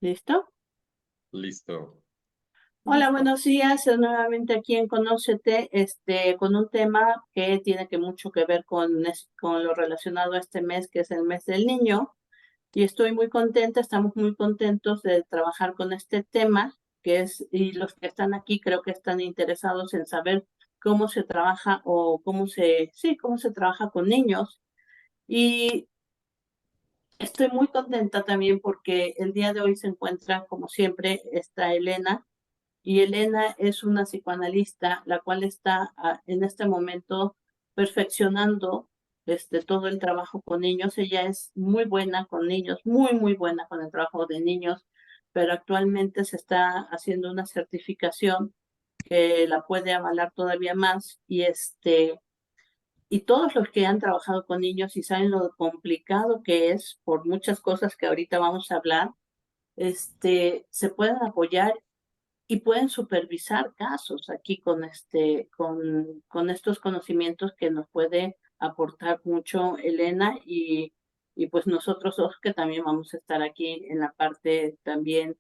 ¿Listo? Listo. Hola, Listo. buenos días. Nuevamente aquí en Conócete, con un tema que tiene mucho que ver con lo relacionado a este mes, que es el mes del niño. Y estoy muy contenta, estamos muy contentos de trabajar con este tema, y los que están aquí creo que están interesados en saber cómo se trabaja o cómo se trabaja con niños. Y estoy muy contenta también porque el día de hoy se encuentra, como siempre, está Elena. Y Elena es una psicoanalista, la cual está en este momento perfeccionando todo el trabajo con niños. Ella es muy buena con niños, muy, muy buena con el trabajo de niños, pero actualmente se está haciendo una certificación que la puede avalar todavía más. Y todos los que han trabajado con niños y saben lo complicado que es por muchas cosas que ahorita vamos a hablar, se pueden apoyar y pueden supervisar casos aquí con estos conocimientos que nos puede aportar mucho Elena y pues nosotros dos que también vamos a estar aquí en la parte también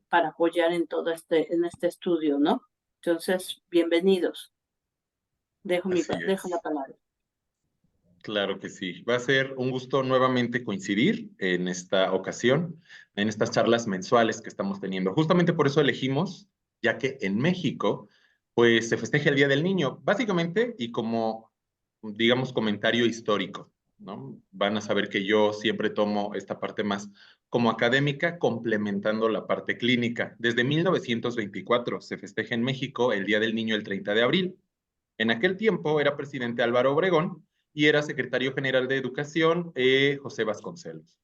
para apoyar en en este estudio, ¿no? Entonces, bienvenidos. Así Dejo la es. palabra. Claro que sí. Va a ser un gusto nuevamente coincidir en esta ocasión, en estas charlas mensuales que estamos teniendo. Justamente por eso elegimos, ya que en México, pues se festeja el Día del Niño, básicamente, y como, digamos, comentario histórico, ¿no? Van a saber que yo siempre tomo esta parte más como académica, complementando la parte clínica. Desde 1924 se festeja en México el Día del Niño el 30 de abril. En aquel tiempo era presidente Álvaro Obregón y era secretario general de Educación José Vasconcelos.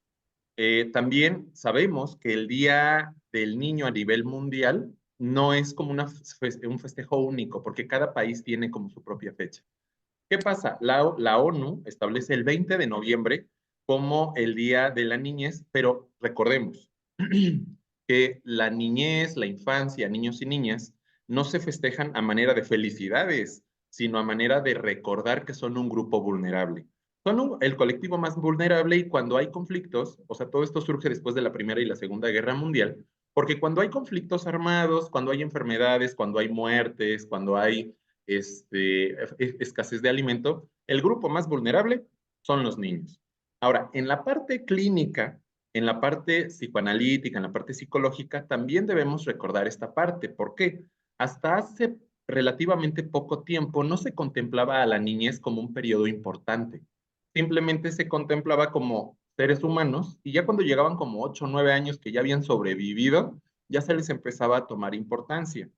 También sabemos que el Día del Niño a nivel mundial no es como un festejo único, porque cada país tiene como su propia fecha. ¿Qué pasa? La ONU establece el 20 de noviembre como el Día de la Niñez, pero recordemos que la niñez, la infancia, niños y niñas, no se festejan a manera de felicidades, sino a manera de recordar que son un grupo vulnerable. El colectivo más vulnerable y cuando hay conflictos, o sea, todo esto surge después de la Primera y la Segunda Guerra Mundial, porque cuando hay conflictos armados, cuando hay enfermedades, cuando hay muertes, cuando hay escasez de alimento, el grupo más vulnerable son los niños. Ahora, en la parte clínica, en la parte psicoanalítica, en la parte psicológica, también debemos recordar esta parte. ¿Por qué? Hasta hace relativamente poco tiempo no se contemplaba a la niñez como un periodo importante. Simplemente se contemplaba como seres humanos y ya cuando llegaban como 8 o 9 años que ya habían sobrevivido, ya se les empezaba a tomar importancia.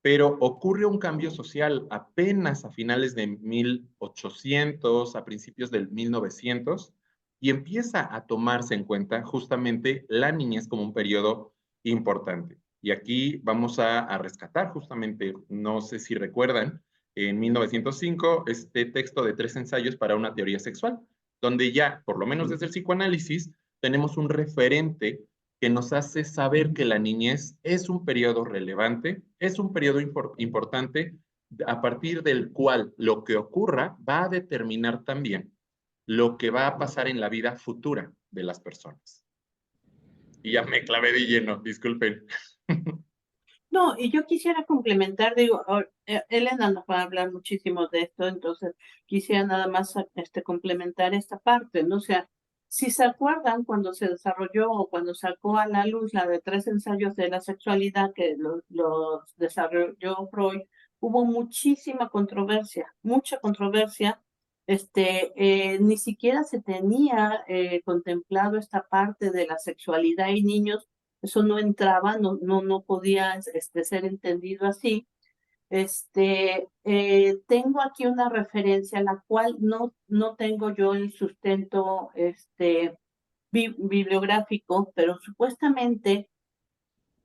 Pero ocurre un cambio social apenas a finales de 1800, a principios del 1900, y empieza a tomarse en cuenta justamente la niñez como un periodo importante. Y aquí vamos a rescatar justamente, no sé si recuerdan, en 1905, este texto de 3 ensayos para una teoría sexual, donde ya, por lo menos desde el psicoanálisis, tenemos un referente que nos hace saber que la niñez es un periodo relevante, es un periodo importante a partir del cual lo que ocurra va a determinar también lo que va a pasar en la vida futura de las personas. Y ya me clavé de lleno, disculpen. No, y yo quisiera complementar, digo, Elena nos va a hablar muchísimo de esto, entonces quisiera nada más complementar esta parte, ¿no? O sea, si se acuerdan cuando se desarrolló o cuando sacó a la luz la de 3 ensayos de la sexualidad que los desarrolló Freud, hubo muchísima controversia, mucha controversia. Ni siquiera se tenía contemplado esta parte de la sexualidad y niños, eso no entraba, no podía ser entendido así. Tengo aquí una referencia, la cual no tengo yo el sustento bibliográfico, pero supuestamente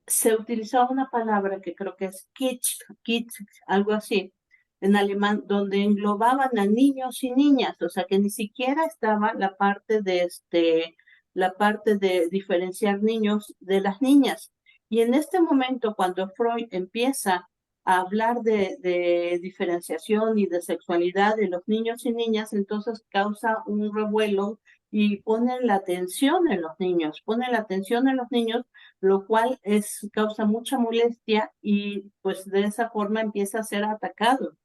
se utilizaba una palabra que creo que es kitsch, algo así, en alemán, donde englobaban a niños y niñas, o sea que ni siquiera estaba la parte de diferenciar niños de las niñas. Y en este momento, cuando Freud empieza a hablar de diferenciación y de sexualidad de los niños y niñas, entonces causa un revuelo y pone la atención en los niños, lo cual causa mucha molestia y pues de esa forma empieza a ser atacado.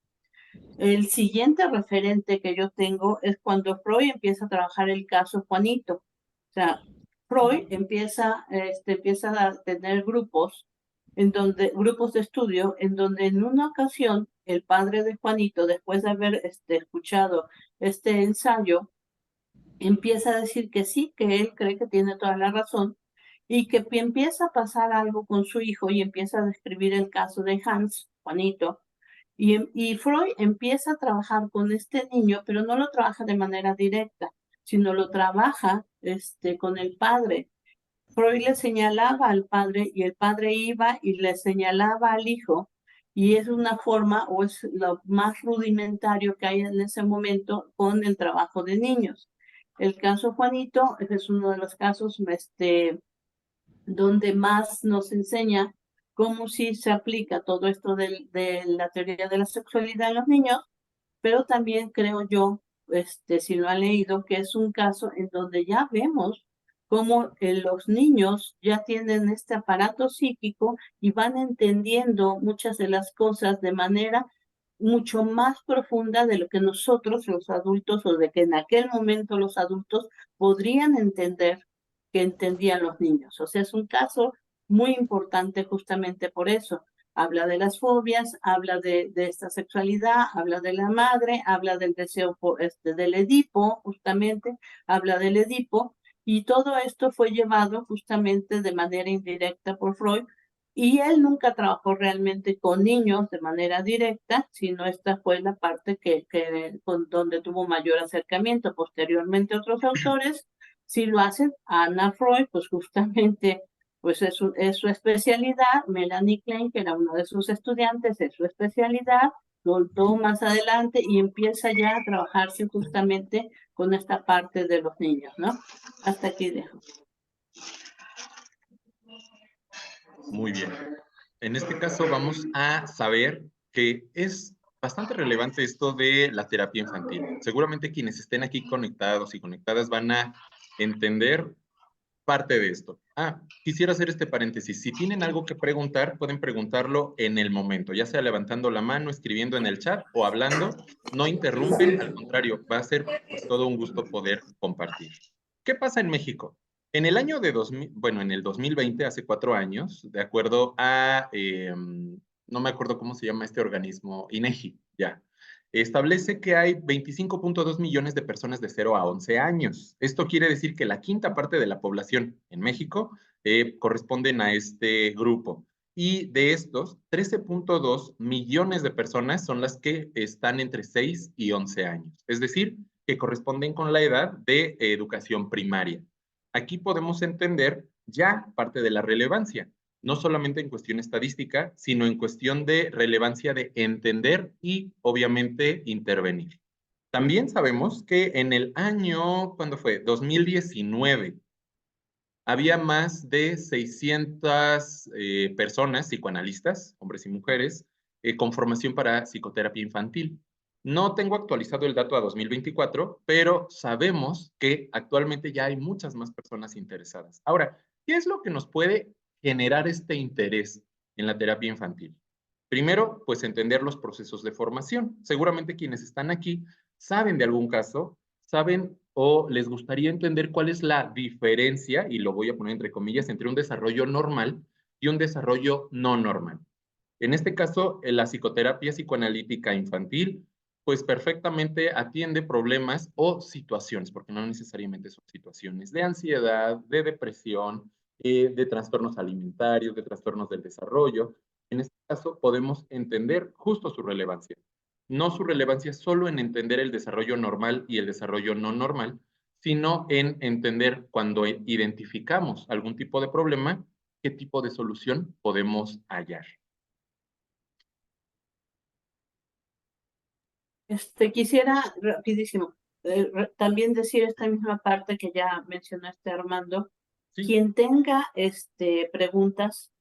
El siguiente referente que yo tengo es cuando Freud empieza a trabajar el caso Juanito. O sea, Freud empieza a tener grupos grupos de estudio, en donde en una ocasión el padre de Juanito, después de haber escuchado este ensayo, empieza a decir que sí, que él cree que tiene toda la razón y que empieza a pasar algo con su hijo y empieza a describir el caso de Hans, Juanito, y Freud empieza a trabajar con este niño, pero no lo trabaja de manera directa, sino lo trabaja con el padre. Freud le señalaba al padre y el padre iba y le señalaba al hijo, y es una forma o es lo más rudimentario que hay en ese momento con el trabajo de niños. El caso Juanito es uno de los casos donde más nos enseña cómo sí se aplica todo esto de la teoría de la sexualidad en los niños, pero también creo yo, si lo han leído, que es un caso en donde ya vemos cómo los niños ya tienen este aparato psíquico y van entendiendo muchas de las cosas de manera mucho más profunda de lo que nosotros los adultos o de que en aquel momento los adultos podrían entender que entendían los niños. O sea, es un caso muy importante justamente por eso. Habla de las fobias, habla de esta sexualidad, habla de la madre, habla del deseo del Edipo, justamente, habla del Edipo, y todo esto fue llevado justamente de manera indirecta por Freud, y él nunca trabajó realmente con niños de manera directa, sino esta fue la parte con donde tuvo mayor acercamiento. Posteriormente otros autores sí lo hacen. Anna Freud, pues justamente pues es su especialidad. Melanie Klein, que era uno de sus estudiantes, es su especialidad, lo toma más adelante y empieza ya a trabajarse justamente con esta parte de los niños, ¿no? Hasta aquí dejo. Muy bien. En este caso vamos a saber que es bastante relevante esto de la terapia infantil. Seguramente quienes estén aquí conectados y conectadas van a entender parte de esto. Quisiera hacer este paréntesis. Si tienen algo que preguntar, pueden preguntarlo en el momento, ya sea levantando la mano, escribiendo en el chat o hablando. No interrumpen, al contrario, va a ser pues todo un gusto poder compartir. ¿Qué pasa en México? En el año de 2000, bueno, en el 2020, hace 4 años, de acuerdo a, no me acuerdo cómo se llama este organismo, INEGI, ya, establece que hay 25.2 millones de personas de 0 a 11 años. Esto quiere decir que la quinta parte de la población en México corresponden a este grupo. Y de estos, 13.2 millones de personas son las que están entre 6 y 11 años. Es decir, que corresponden con la edad de educación primaria. Aquí podemos entender ya parte de la relevancia, no solamente en cuestión estadística, sino en cuestión de relevancia de entender y obviamente intervenir. También sabemos que en el año, ¿cuándo fue? 2019, había más de 600 personas, psicoanalistas, hombres y mujeres, con formación para psicoterapia infantil. No tengo actualizado el dato a 2024, pero sabemos que actualmente ya hay muchas más personas interesadas. Ahora, ¿qué es lo que nos puede generar este interés en la terapia infantil? Primero, pues entender los procesos de formación. Seguramente quienes están aquí saben de algún caso, saben o les gustaría entender cuál es la diferencia, y lo voy a poner entre comillas, entre un desarrollo normal y un desarrollo no normal. En este caso, la psicoterapia psicoanalítica infantil, pues perfectamente atiende problemas o situaciones, porque no necesariamente son situaciones de ansiedad, de depresión, de trastornos alimentarios, de trastornos del desarrollo. En este caso, podemos entender justo su relevancia. No su relevancia solo en entender el desarrollo normal y el desarrollo no normal, sino en entender cuando identificamos algún tipo de problema, qué tipo de solución podemos hallar. Quisiera rapidísimo también decir esta misma parte que ya mencionaste, Armando. Sí. Quien tenga preguntas,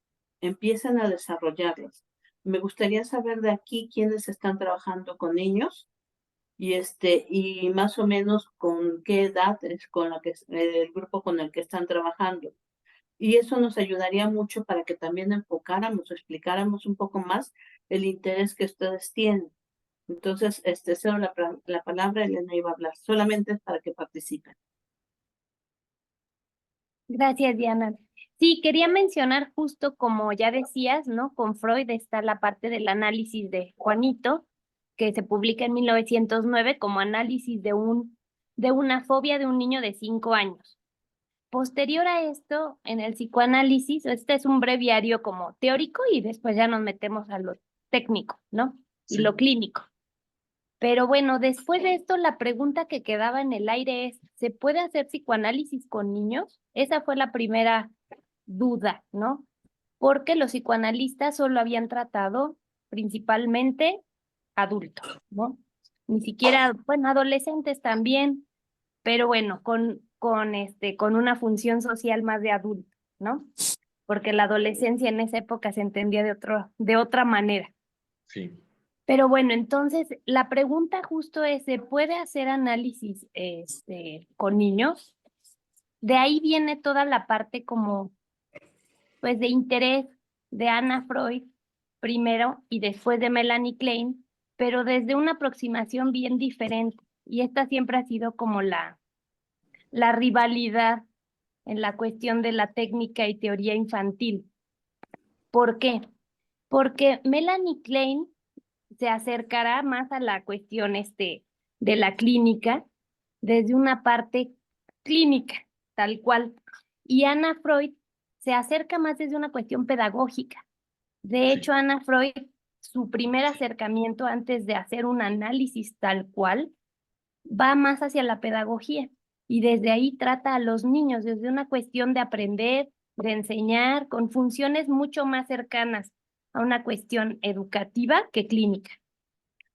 empiecen a desarrollarlas. Me gustaría saber de aquí quiénes están trabajando con niños y más o menos con qué edad es con la que el grupo con el que están trabajando. Y eso nos ayudaría mucho para que también enfocáramos o explicáramos un poco más el interés que ustedes tienen. Entonces, cedo la palabra, Elena iba a hablar, solamente es para que participen. Gracias, Diana. Sí, quería mencionar justo como ya decías, ¿no? Con Freud está la parte del análisis de Juanito, que se publica en 1909 como análisis de una fobia de un niño de 5 años. Posterior a esto, en el psicoanálisis, este es un breviario como teórico y después ya nos metemos a lo técnico, ¿no? Y Sí. lo clínico. Pero bueno, después de esto, la pregunta que quedaba en el aire es, ¿se puede hacer psicoanálisis con niños? Esa fue la primera duda, ¿no? Porque los psicoanalistas solo habían tratado principalmente adultos, ¿no? Ni siquiera, bueno, adolescentes también, pero bueno, con una función social más de adulto, ¿no? Porque la adolescencia en esa época se entendía de otra manera. Sí. Pero bueno, entonces la pregunta justo es, ¿se puede hacer análisis con niños? De ahí viene toda la parte como, pues, de interés de Anna Freud primero y después de Melanie Klein, pero desde una aproximación bien diferente. Y esta siempre ha sido como la rivalidad en la cuestión de la técnica y teoría infantil. ¿Por qué? Porque Melanie Klein se acercará más a la cuestión de la clínica desde una parte clínica, tal cual. Y Anna Freud se acerca más desde una cuestión pedagógica. De Sí. hecho, Anna Freud, su primer acercamiento antes de hacer un análisis tal cual, va más hacia la pedagogía y desde ahí trata a los niños desde una cuestión de aprender, de enseñar, con funciones mucho más cercanas a una cuestión educativa que clínica,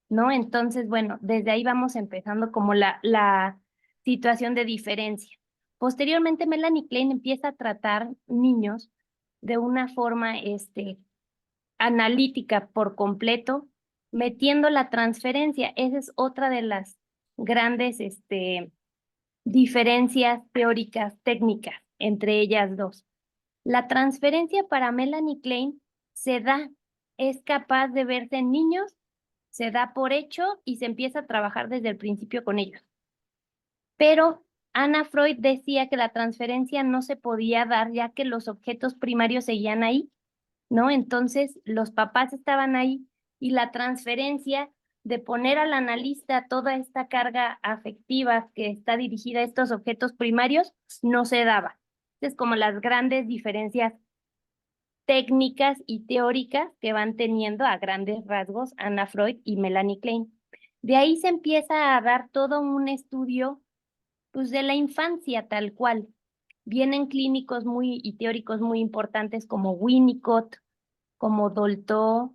¿no? Entonces, bueno, desde ahí vamos empezando como la situación de diferencia. Posteriormente, Melanie Klein empieza a tratar niños de una forma analítica por completo, metiendo la transferencia. Esa es otra de las grandes diferencias teóricas técnicas entre ellas dos. La transferencia para Melanie Klein se da, es capaz de verse en niños, se da por hecho y se empieza a trabajar desde el principio con ellos. Pero Anna Freud decía que la transferencia no se podía dar ya que los objetos primarios seguían ahí, ¿no? Entonces los papás estaban ahí y la transferencia de poner al analista toda esta carga afectiva que está dirigida a estos objetos primarios no se daba. Es como las grandes diferencias técnicas y teóricas que van teniendo a grandes rasgos Anna Freud y Melanie Klein. De ahí se empieza a dar todo un estudio pues, de la infancia tal cual. Vienen clínicos muy y teóricos muy importantes como Winnicott, como Dolto,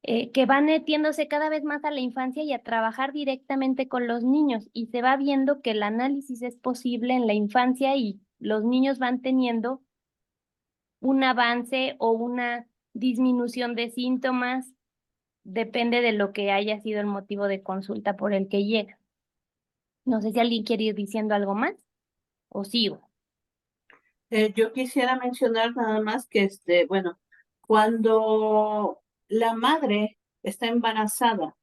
que van metiéndose cada vez más a la infancia y a trabajar directamente con los niños. Y se va viendo que el análisis es posible en la infancia y los niños van teniendo un avance o una disminución de síntomas, depende de lo que haya sido el motivo de consulta por el que llega. No sé si alguien quiere ir diciendo algo más o sigo. Yo quisiera mencionar nada más que, bueno, cuando la madre está embarazada,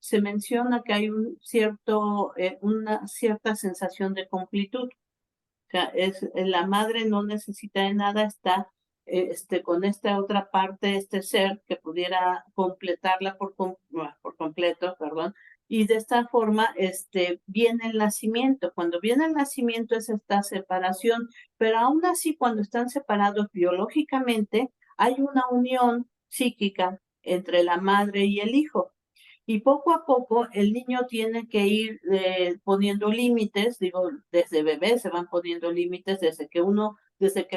se menciona que hay una cierta sensación de completud. O sea, la madre no necesita de nada, está con esta otra parte, este ser que pudiera completarla por completo, perdón. Y de esta forma, viene el nacimiento. Cuando viene el nacimiento es esta separación, pero aún así, cuando están separados biológicamente, hay una unión psíquica entre la madre y el hijo. Y poco a poco el niño tiene que ir poniendo límites, digo, desde bebé se van poniendo límites, desde que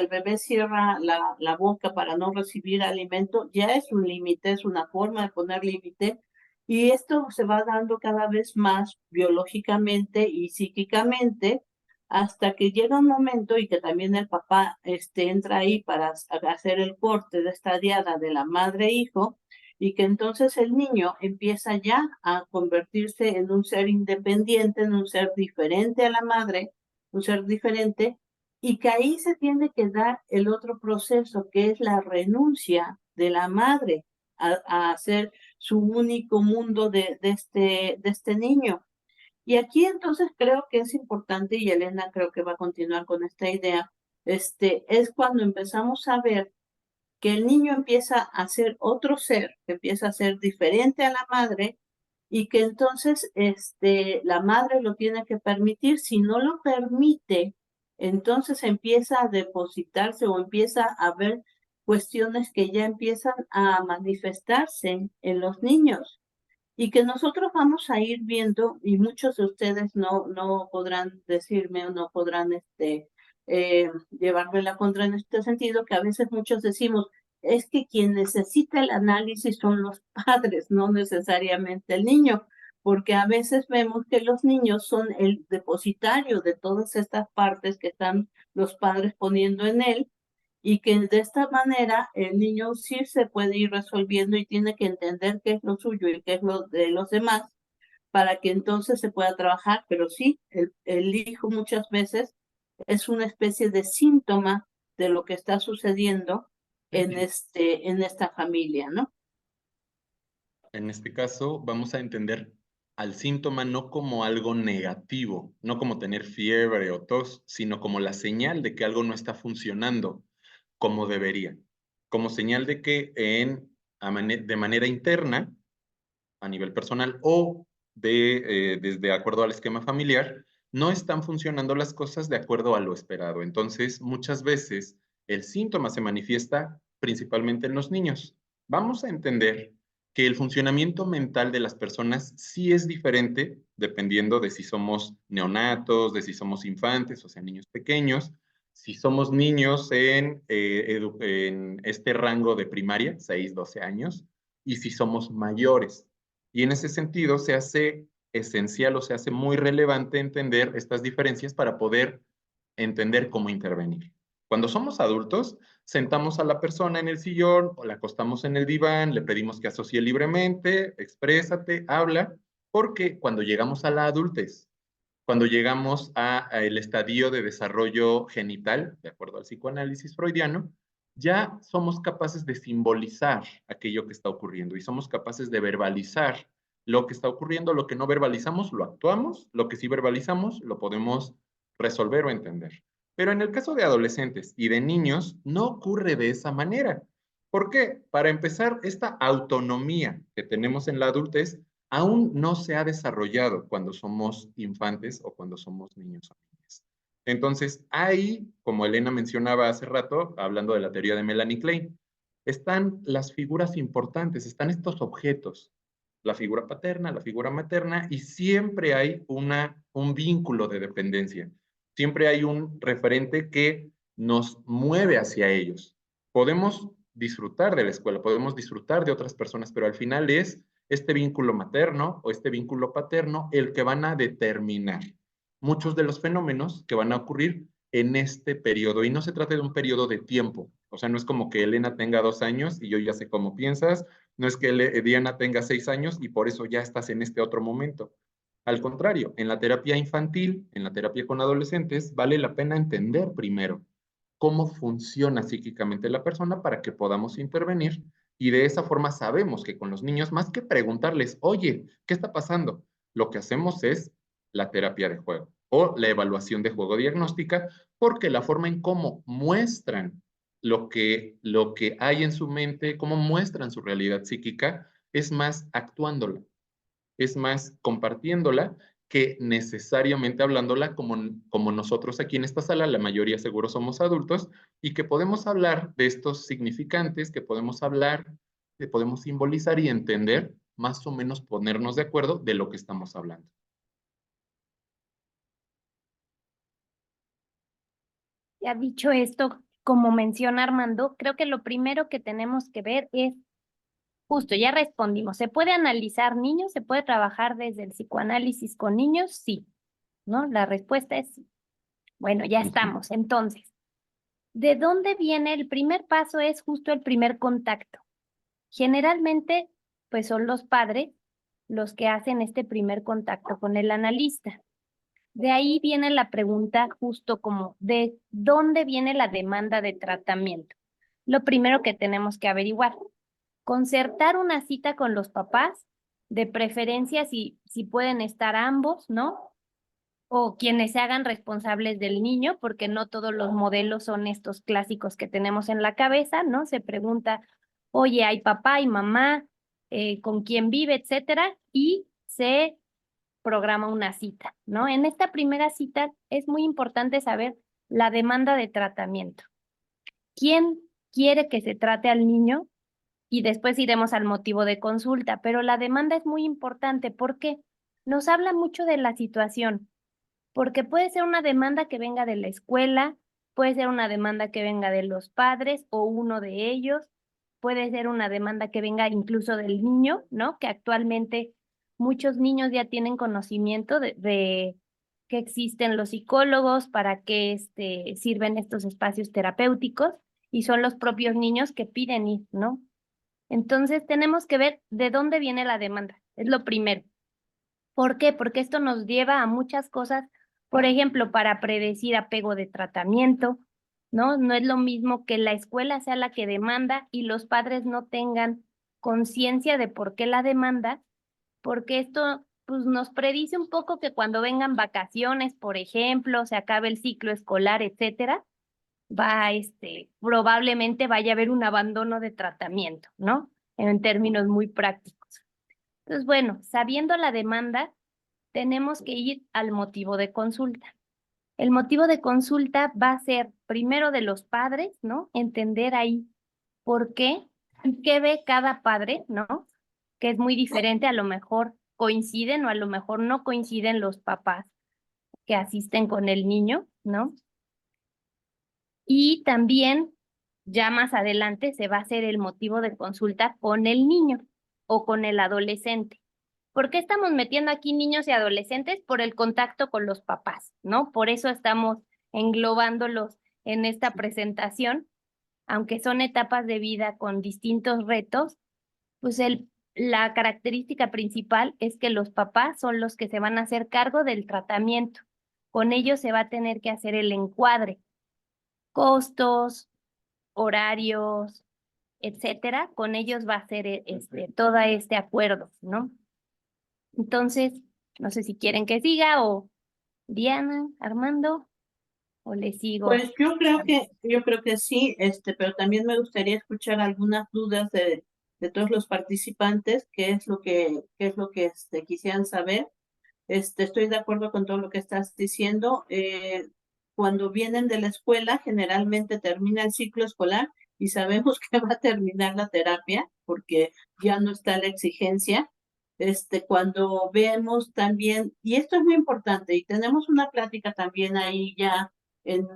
el bebé cierra la boca para no recibir alimento, ya es un límite, es una forma de poner límite. Y esto se va dando cada vez más biológicamente y psíquicamente hasta que llega un momento y que también el papá entra ahí para hacer el corte de esta diada de la madre-hijo y que entonces el niño empieza ya a convertirse en un ser independiente, en un ser diferente a la madre, un ser diferente, y que ahí se tiene que dar el otro proceso, que es la renuncia de la madre a hacer su único mundo de este niño. Y aquí entonces creo que es importante, y Elena creo que va a continuar con esta idea, es cuando empezamos a ver que el niño empieza a ser otro ser, que empieza a ser diferente a la madre, y que entonces la madre lo tiene que permitir. Si no lo permite, entonces empieza a depositarse o empieza a ver cuestiones que ya empiezan a manifestarse en los niños y que nosotros vamos a ir viendo, y muchos de ustedes no podrán decirme o no podrán llevarme la contra en este sentido, que a veces muchos decimos, es que quien necesita el análisis son los padres, no necesariamente el niño, porque a veces vemos que los niños son el depositario de todas estas partes que están los padres poniendo en él, y que de esta manera el niño sí se puede ir resolviendo y tiene que entender qué es lo suyo y qué es lo de los demás para que entonces se pueda trabajar, pero sí, el hijo muchas veces es una especie de síntoma de lo que está sucediendo en esta familia, ¿no? En este caso, vamos a entender al síntoma no como algo negativo, no como tener fiebre o tos, sino como la señal de que algo no está funcionando como debería, como señal de que de manera interna, a nivel personal o desde acuerdo al esquema familiar, no están funcionando las cosas de acuerdo a lo esperado. Entonces, muchas veces el síntoma se manifiesta principalmente en los niños. Vamos a entender que el funcionamiento mental de las personas sí es diferente dependiendo de si somos neonatos, de si somos infantes, o sea, niños pequeños, si somos niños en este rango de primaria, 6, 12 años, y si somos mayores. Y en ese sentido se hace esencial o se hace muy relevante entender estas diferencias para poder entender cómo intervenir. Cuando somos adultos, sentamos a la persona en el sillón o la acostamos en el diván, le pedimos que asocie libremente, exprésate, habla, porque cuando llegamos a la adultez, cuando llegamos al estadio de desarrollo genital, de acuerdo al psicoanálisis freudiano, ya somos capaces de simbolizar aquello que está ocurriendo y somos capaces de verbalizar lo que está ocurriendo. Lo que no verbalizamos, lo actuamos, lo que sí verbalizamos, lo podemos resolver o entender. Pero en el caso de adolescentes y de niños, no ocurre de esa manera. ¿Por qué? Para empezar, esta autonomía que tenemos en la adultez aún no se ha desarrollado cuando somos infantes o cuando somos niños o niñas. Entonces, ahí, como Elena mencionaba hace rato, hablando de la teoría de Melanie Klein, están las figuras importantes, están estos objetos, la figura paterna, la figura materna, y siempre hay un vínculo de dependencia, siempre hay un referente que nos mueve hacia ellos. Podemos disfrutar de la escuela, podemos disfrutar de otras personas, pero al final es este vínculo materno o este vínculo paterno el que van a determinar muchos de los fenómenos que van a ocurrir en este periodo. Y no se trata de un periodo de tiempo. O sea, no es como que Elena tenga 2 años y yo ya sé cómo piensas. No es que Diana tenga 6 años y por eso ya estás en este otro momento. Al contrario, en la terapia infantil, en la terapia con adolescentes, vale la pena entender primero cómo funciona psíquicamente la persona para que podamos intervenir y de esa forma sabemos que con los niños, más que preguntarles, oye, ¿qué está pasando? Lo que hacemos es la terapia de juego o la evaluación de juego diagnóstica, porque la forma en cómo muestran lo que hay en su mente, cómo muestran su realidad psíquica, es más actuándola, es más compartiéndola que necesariamente hablándola como nosotros aquí en esta sala, la mayoría seguro somos adultos, y que podemos hablar de estos significantes, que podemos hablar, que podemos simbolizar y entender, más o menos ponernos de acuerdo de lo que estamos hablando. Ya dicho esto, como menciona Armando, creo que lo primero que tenemos que ver es, justo, ya respondimos, ¿se puede analizar niños? ¿Se puede trabajar desde el psicoanálisis con niños? Sí, ¿no? La respuesta es sí. Bueno, ya estamos. Entonces, ¿de dónde viene? El primer paso es justo el primer contacto. Generalmente, pues son los padres los que hacen este primer contacto con el analista. De ahí viene la pregunta justo como de dónde viene la demanda de tratamiento. Lo primero que tenemos que averiguar, concertar una cita con los papás, de preferencia si pueden estar ambos, ¿no? O quienes se hagan responsables del niño, porque no todos los modelos son estos clásicos que tenemos en la cabeza, ¿no? Se pregunta, oye, hay papá y mamá, con quién vive, etcétera, y se programa una cita, ¿no? En esta primera cita es muy importante saber la demanda de tratamiento. ¿Quién quiere que se trate al niño? Y después iremos al motivo de consulta, pero la demanda es muy importante porque nos habla mucho de la situación, porque puede ser una demanda que venga de la escuela, puede ser una demanda que venga de los padres o uno de ellos, puede ser una demanda que venga incluso del niño, ¿no? Que actualmente muchos niños ya tienen conocimiento de que existen los psicólogos, para qué sirven estos espacios terapéuticos, y son los propios niños que piden ir, ¿no? Entonces tenemos que ver de dónde viene la demanda, es lo primero. ¿Por qué? Porque esto nos lleva a muchas cosas, por ejemplo, para predecir apego de tratamiento, ¿no? No es lo mismo que la escuela sea la que demanda y los padres no tengan conciencia de por qué la demanda, porque esto pues nos predice un poco que cuando vengan vacaciones, por ejemplo, se acabe el ciclo escolar, etcétera, probablemente vaya a haber un abandono de tratamiento, ¿no? En términos muy prácticos. Entonces, bueno, sabiendo la demanda, tenemos que ir al motivo de consulta. El motivo de consulta va a ser primero de los padres, ¿no? Entender ahí por qué y qué ve cada padre, ¿no? Que es muy diferente, a lo mejor coinciden o a lo mejor no coinciden los papás que asisten con el niño, ¿no? Y también ya más adelante se va a hacer el motivo de consulta con el niño o con el adolescente. ¿Por qué estamos metiendo aquí niños y adolescentes? Por el contacto con los papás, ¿no? Por eso estamos englobándolos en esta presentación, aunque son etapas de vida con distintos retos, pues la característica principal es que los papás son los que se van a hacer cargo del tratamiento. Con ellos se va a tener que hacer el encuadre, costos, horarios, etcétera. Con ellos va a ser todo este acuerdo, ¿no? Entonces, no sé si quieren que siga o Diana, Armando, o le sigo. Pues yo creo que sí, pero también me gustaría escuchar algunas dudas de todos los participantes, qué es lo que quisieran saber. Estoy de acuerdo con todo lo que estás diciendo. Cuando vienen de la escuela, generalmente termina el ciclo escolar y sabemos que va a terminar la terapia porque ya no está la exigencia. Cuando vemos también, y esto es muy importante, y tenemos una plática también ahí ya en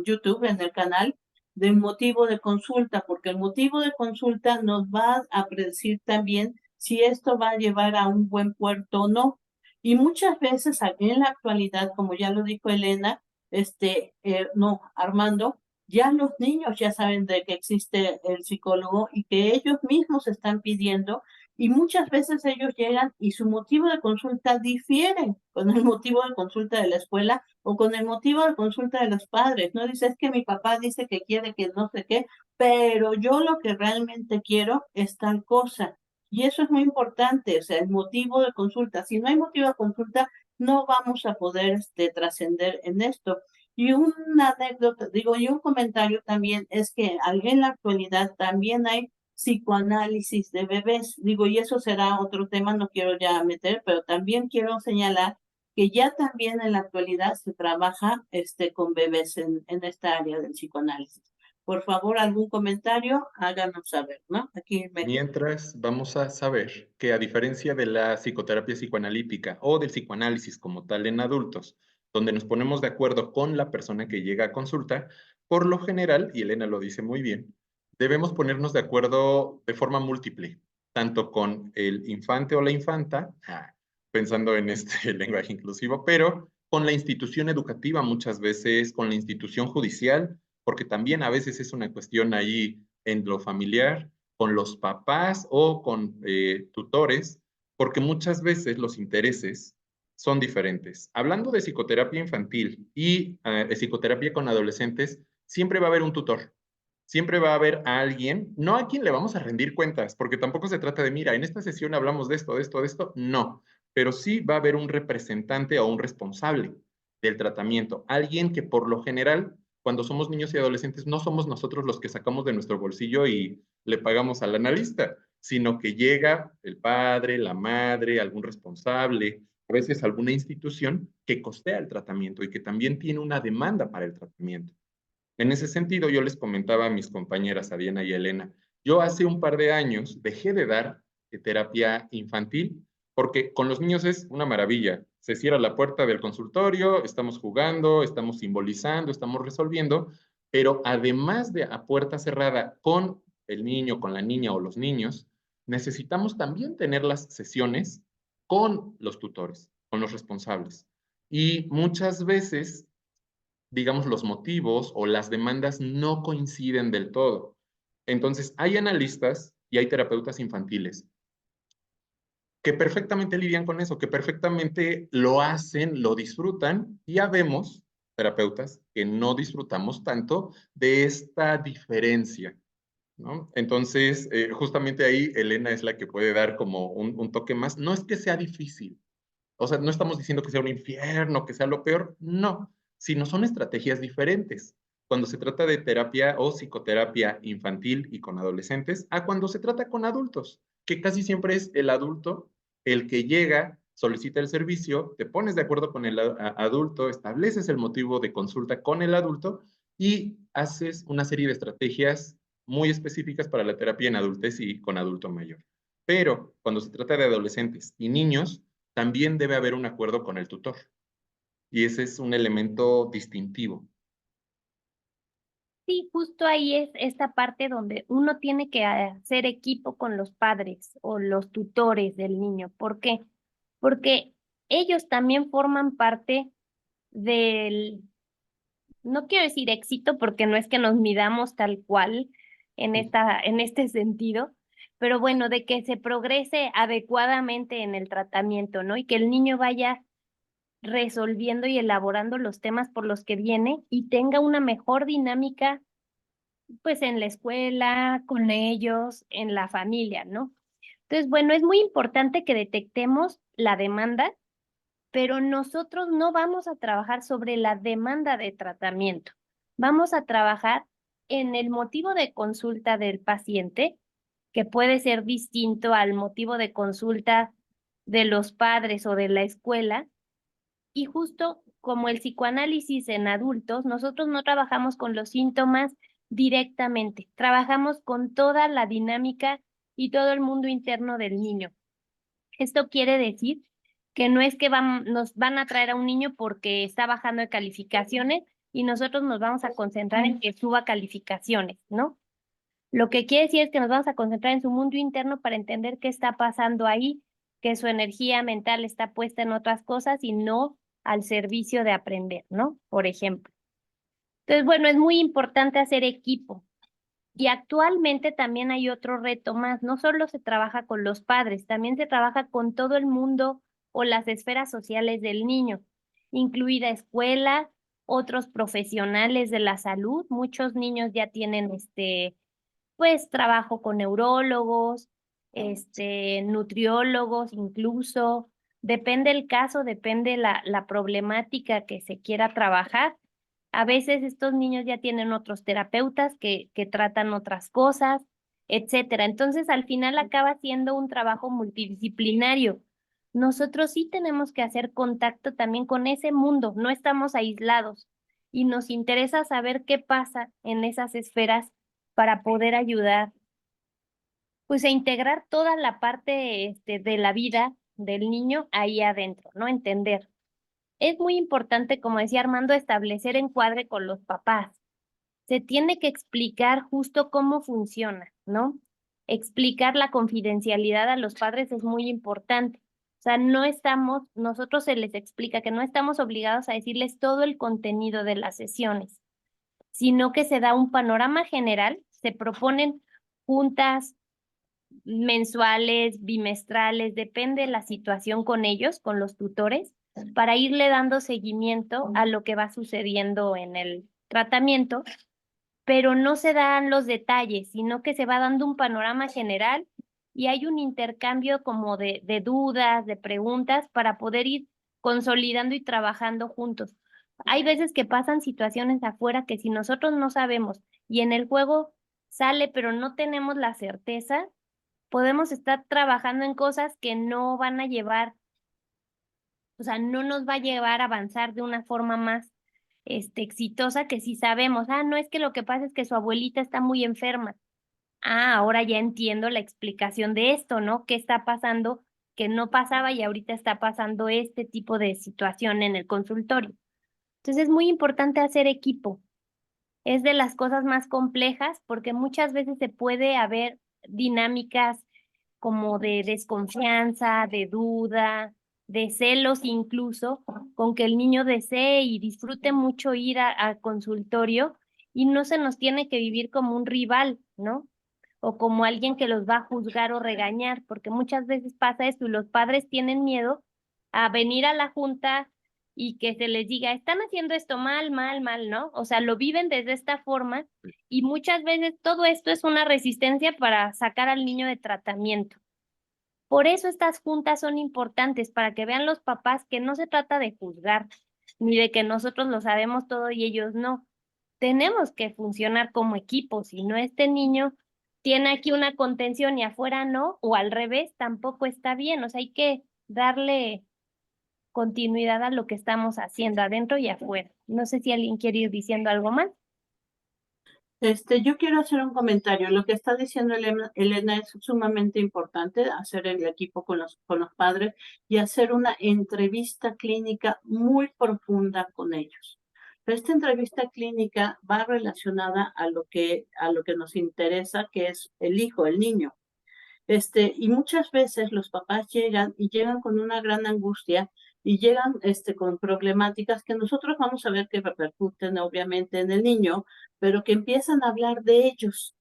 YouTube, en el canal, del motivo de consulta, porque el motivo de consulta nos va a predecir también si esto va a llevar a un buen puerto o no. Y muchas veces en la actualidad, como ya lo dijo Elena, no, Armando, ya los niños ya saben de que existe el psicólogo y que ellos mismos están pidiendo, y muchas veces ellos llegan y su motivo de consulta difiere con el motivo de consulta de la escuela o con el motivo de consulta de los padres. No dice, es que mi papá dice que quiere que no sé qué, pero yo lo que realmente quiero es tal cosa. Y eso es muy importante, o sea, el motivo de consulta. Si no hay motivo de consulta, no vamos a poder trascender en esto. Y una anécdota, digo, y un comentario también es que en la actualidad también hay psicoanálisis de bebés. Digo, y eso será otro tema, no quiero ya meter, pero también quiero señalar que ya también en la actualidad se trabaja con bebés en esta área del psicoanálisis. Por favor, algún comentario, háganos saber, ¿no? Aquí Mientras vamos a saber que a diferencia de la psicoterapia psicoanalítica o del psicoanálisis como tal en adultos, donde nos ponemos de acuerdo con la persona que llega a consulta, por lo general, y Elena lo dice muy bien, debemos ponernos de acuerdo de forma múltiple, tanto con el infante o la infanta, pensando en este lenguaje inclusivo, pero con la institución educativa muchas veces, con la institución judicial, porque también a veces es una cuestión ahí en lo familiar, con los papás o con tutores, porque muchas veces los intereses son diferentes. Hablando de psicoterapia infantil y de psicoterapia con adolescentes, siempre va a haber un tutor. Siempre va a haber a alguien, no a quien le vamos a rendir cuentas, porque tampoco se trata de, mira, en esta sesión hablamos de esto, de esto, de esto. No, pero sí va a haber un representante o un responsable del tratamiento. Alguien que por lo general, cuando somos niños y adolescentes, no somos nosotros los que sacamos de nuestro bolsillo y le pagamos al analista, sino que llega el padre, la madre, algún responsable, a veces alguna institución que costea el tratamiento y que también tiene una demanda para el tratamiento. En ese sentido, yo les comentaba a mis compañeras, a Diana y a Elena, yo hace un par de años dejé de dar terapia infantil porque con los niños es una maravilla. Se cierra la puerta del consultorio, estamos jugando, estamos simbolizando, estamos resolviendo, pero además de a puerta cerrada con el niño, con la niña o los niños, necesitamos también tener las sesiones con los tutores, con los responsables. Y muchas veces digamos, los motivos o las demandas no coinciden del todo. Entonces, hay analistas y hay terapeutas infantiles que perfectamente lidian con eso, que perfectamente lo hacen, lo disfrutan, y ya vemos terapeutas que no disfrutamos tanto de esta diferencia, ¿no? Entonces, justamente ahí Elena es la que puede dar como un toque más. No es que sea difícil, o sea, no estamos diciendo que sea un infierno, que sea lo peor, no, sino son estrategias diferentes. Cuando se trata de terapia o psicoterapia infantil y con adolescentes, a cuando se trata con adultos, que casi siempre es el adulto el que llega, solicita el servicio, te pones de acuerdo con el adulto, estableces el motivo de consulta con el adulto y haces una serie de estrategias muy específicas para la terapia en adultez y con adulto mayor. Pero cuando se trata de adolescentes y niños, también debe haber un acuerdo con el tutor. Y ese es un elemento distintivo. Sí, justo ahí es esta parte donde uno tiene que hacer equipo con los padres o los tutores del niño. ¿Por qué? Porque ellos también forman parte del, no quiero decir éxito, porque no es que nos midamos tal cual en este sentido, pero bueno, de que se progrese adecuadamente en el tratamiento, ¿no? Y que el niño vaya resolviendo y elaborando los temas por los que viene y tenga una mejor dinámica pues en la escuela, con ellos, en la familia, ¿no? Entonces, bueno, es muy importante que detectemos la demanda, pero nosotros no vamos a trabajar sobre la demanda de tratamiento. Vamos a trabajar en el motivo de consulta del paciente, que puede ser distinto al motivo de consulta de los padres o de la escuela. Y justo como el psicoanálisis en adultos, nosotros no trabajamos con los síntomas directamente, trabajamos con toda la dinámica y todo el mundo interno del niño. Esto quiere decir que no es que nos van a traer a un niño porque está bajando de calificaciones y nosotros nos vamos a concentrar en que suba calificaciones, ¿no? Lo que quiere decir es que nos vamos a concentrar en su mundo interno para entender qué está pasando ahí, que su energía mental está puesta en otras cosas y no al servicio de aprender, ¿no? Por ejemplo. Entonces, bueno, es muy importante hacer equipo. Y actualmente también hay otro reto más. No solo se trabaja con los padres, también se trabaja con todo el mundo o las esferas sociales del niño, incluida escuela, otros profesionales de la salud. Muchos niños ya tienen pues trabajo con neurólogos, nutriólogos incluso, depende el caso, depende la problemática que se quiera trabajar. A veces estos niños ya tienen otros terapeutas que tratan otras cosas, etcétera. Entonces, al final acaba siendo un trabajo multidisciplinario. Nosotros sí tenemos que hacer contacto también con ese mundo, no estamos aislados y nos interesa saber qué pasa en esas esferas para poder ayudar, pues a integrar toda la parte de la vida del niño ahí adentro, ¿no? Entender. Es muy importante, como decía Armando, establecer encuadre con los papás. Se tiene que explicar justo cómo funciona, ¿no? Explicar la confidencialidad a los padres es muy importante. O sea, nosotros se les explica que no estamos obligados a decirles todo el contenido de las sesiones, sino que se da un panorama general, se proponen juntas mensuales, bimestrales, depende de la situación con ellos, con los tutores, para irle dando seguimiento a lo que va sucediendo en el tratamiento, pero no se dan los detalles, sino que se va dando un panorama general y hay un intercambio como de dudas, de preguntas para poder ir consolidando y trabajando juntos. Hay veces que pasan situaciones afuera que si nosotros no sabemos y en el juego sale, pero no tenemos la certeza, podemos estar trabajando en cosas que no van a llevar, o sea, no nos va a llevar a avanzar de una forma más exitosa que si sabemos, no es que lo que pasa es que su abuelita está muy enferma. Ahora ya entiendo la explicación de esto, ¿no? ¿Qué está pasando que no pasaba y ahorita está pasando este tipo de situación en el consultorio? Entonces es muy importante hacer equipo. Es de las cosas más complejas porque muchas veces se puede haber dinámicas como de desconfianza, de duda, de celos incluso, con que el niño desee y disfrute mucho ir al consultorio y no se nos tiene que vivir como un rival, ¿no? O como alguien que los va a juzgar o regañar, porque muchas veces pasa esto y los padres tienen miedo a venir a la junta y que se les diga, están haciendo esto mal, mal, mal, ¿no? O sea, lo viven desde esta forma y muchas veces todo esto es una resistencia para sacar al niño de tratamiento. Por eso estas juntas son importantes, para que vean los papás que no se trata de juzgar, ni de que nosotros lo sabemos todo y ellos no. Tenemos que funcionar como equipo, si no este niño tiene aquí una contención y afuera no, o al revés, tampoco está bien. O sea, hay que darle continuidad a lo que estamos haciendo adentro y afuera. No sé si alguien quiere ir diciendo algo más. Yo quiero hacer un comentario. Lo que está diciendo Elena es sumamente importante, hacer el equipo con los padres y hacer una entrevista clínica muy profunda con ellos. Esta entrevista clínica va relacionada a lo que nos interesa, que es el hijo, el niño. Y muchas veces los papás llegan con una gran angustia y llegan con problemáticas que nosotros vamos a ver que repercuten obviamente en el niño, pero que empiezan a hablar de ellos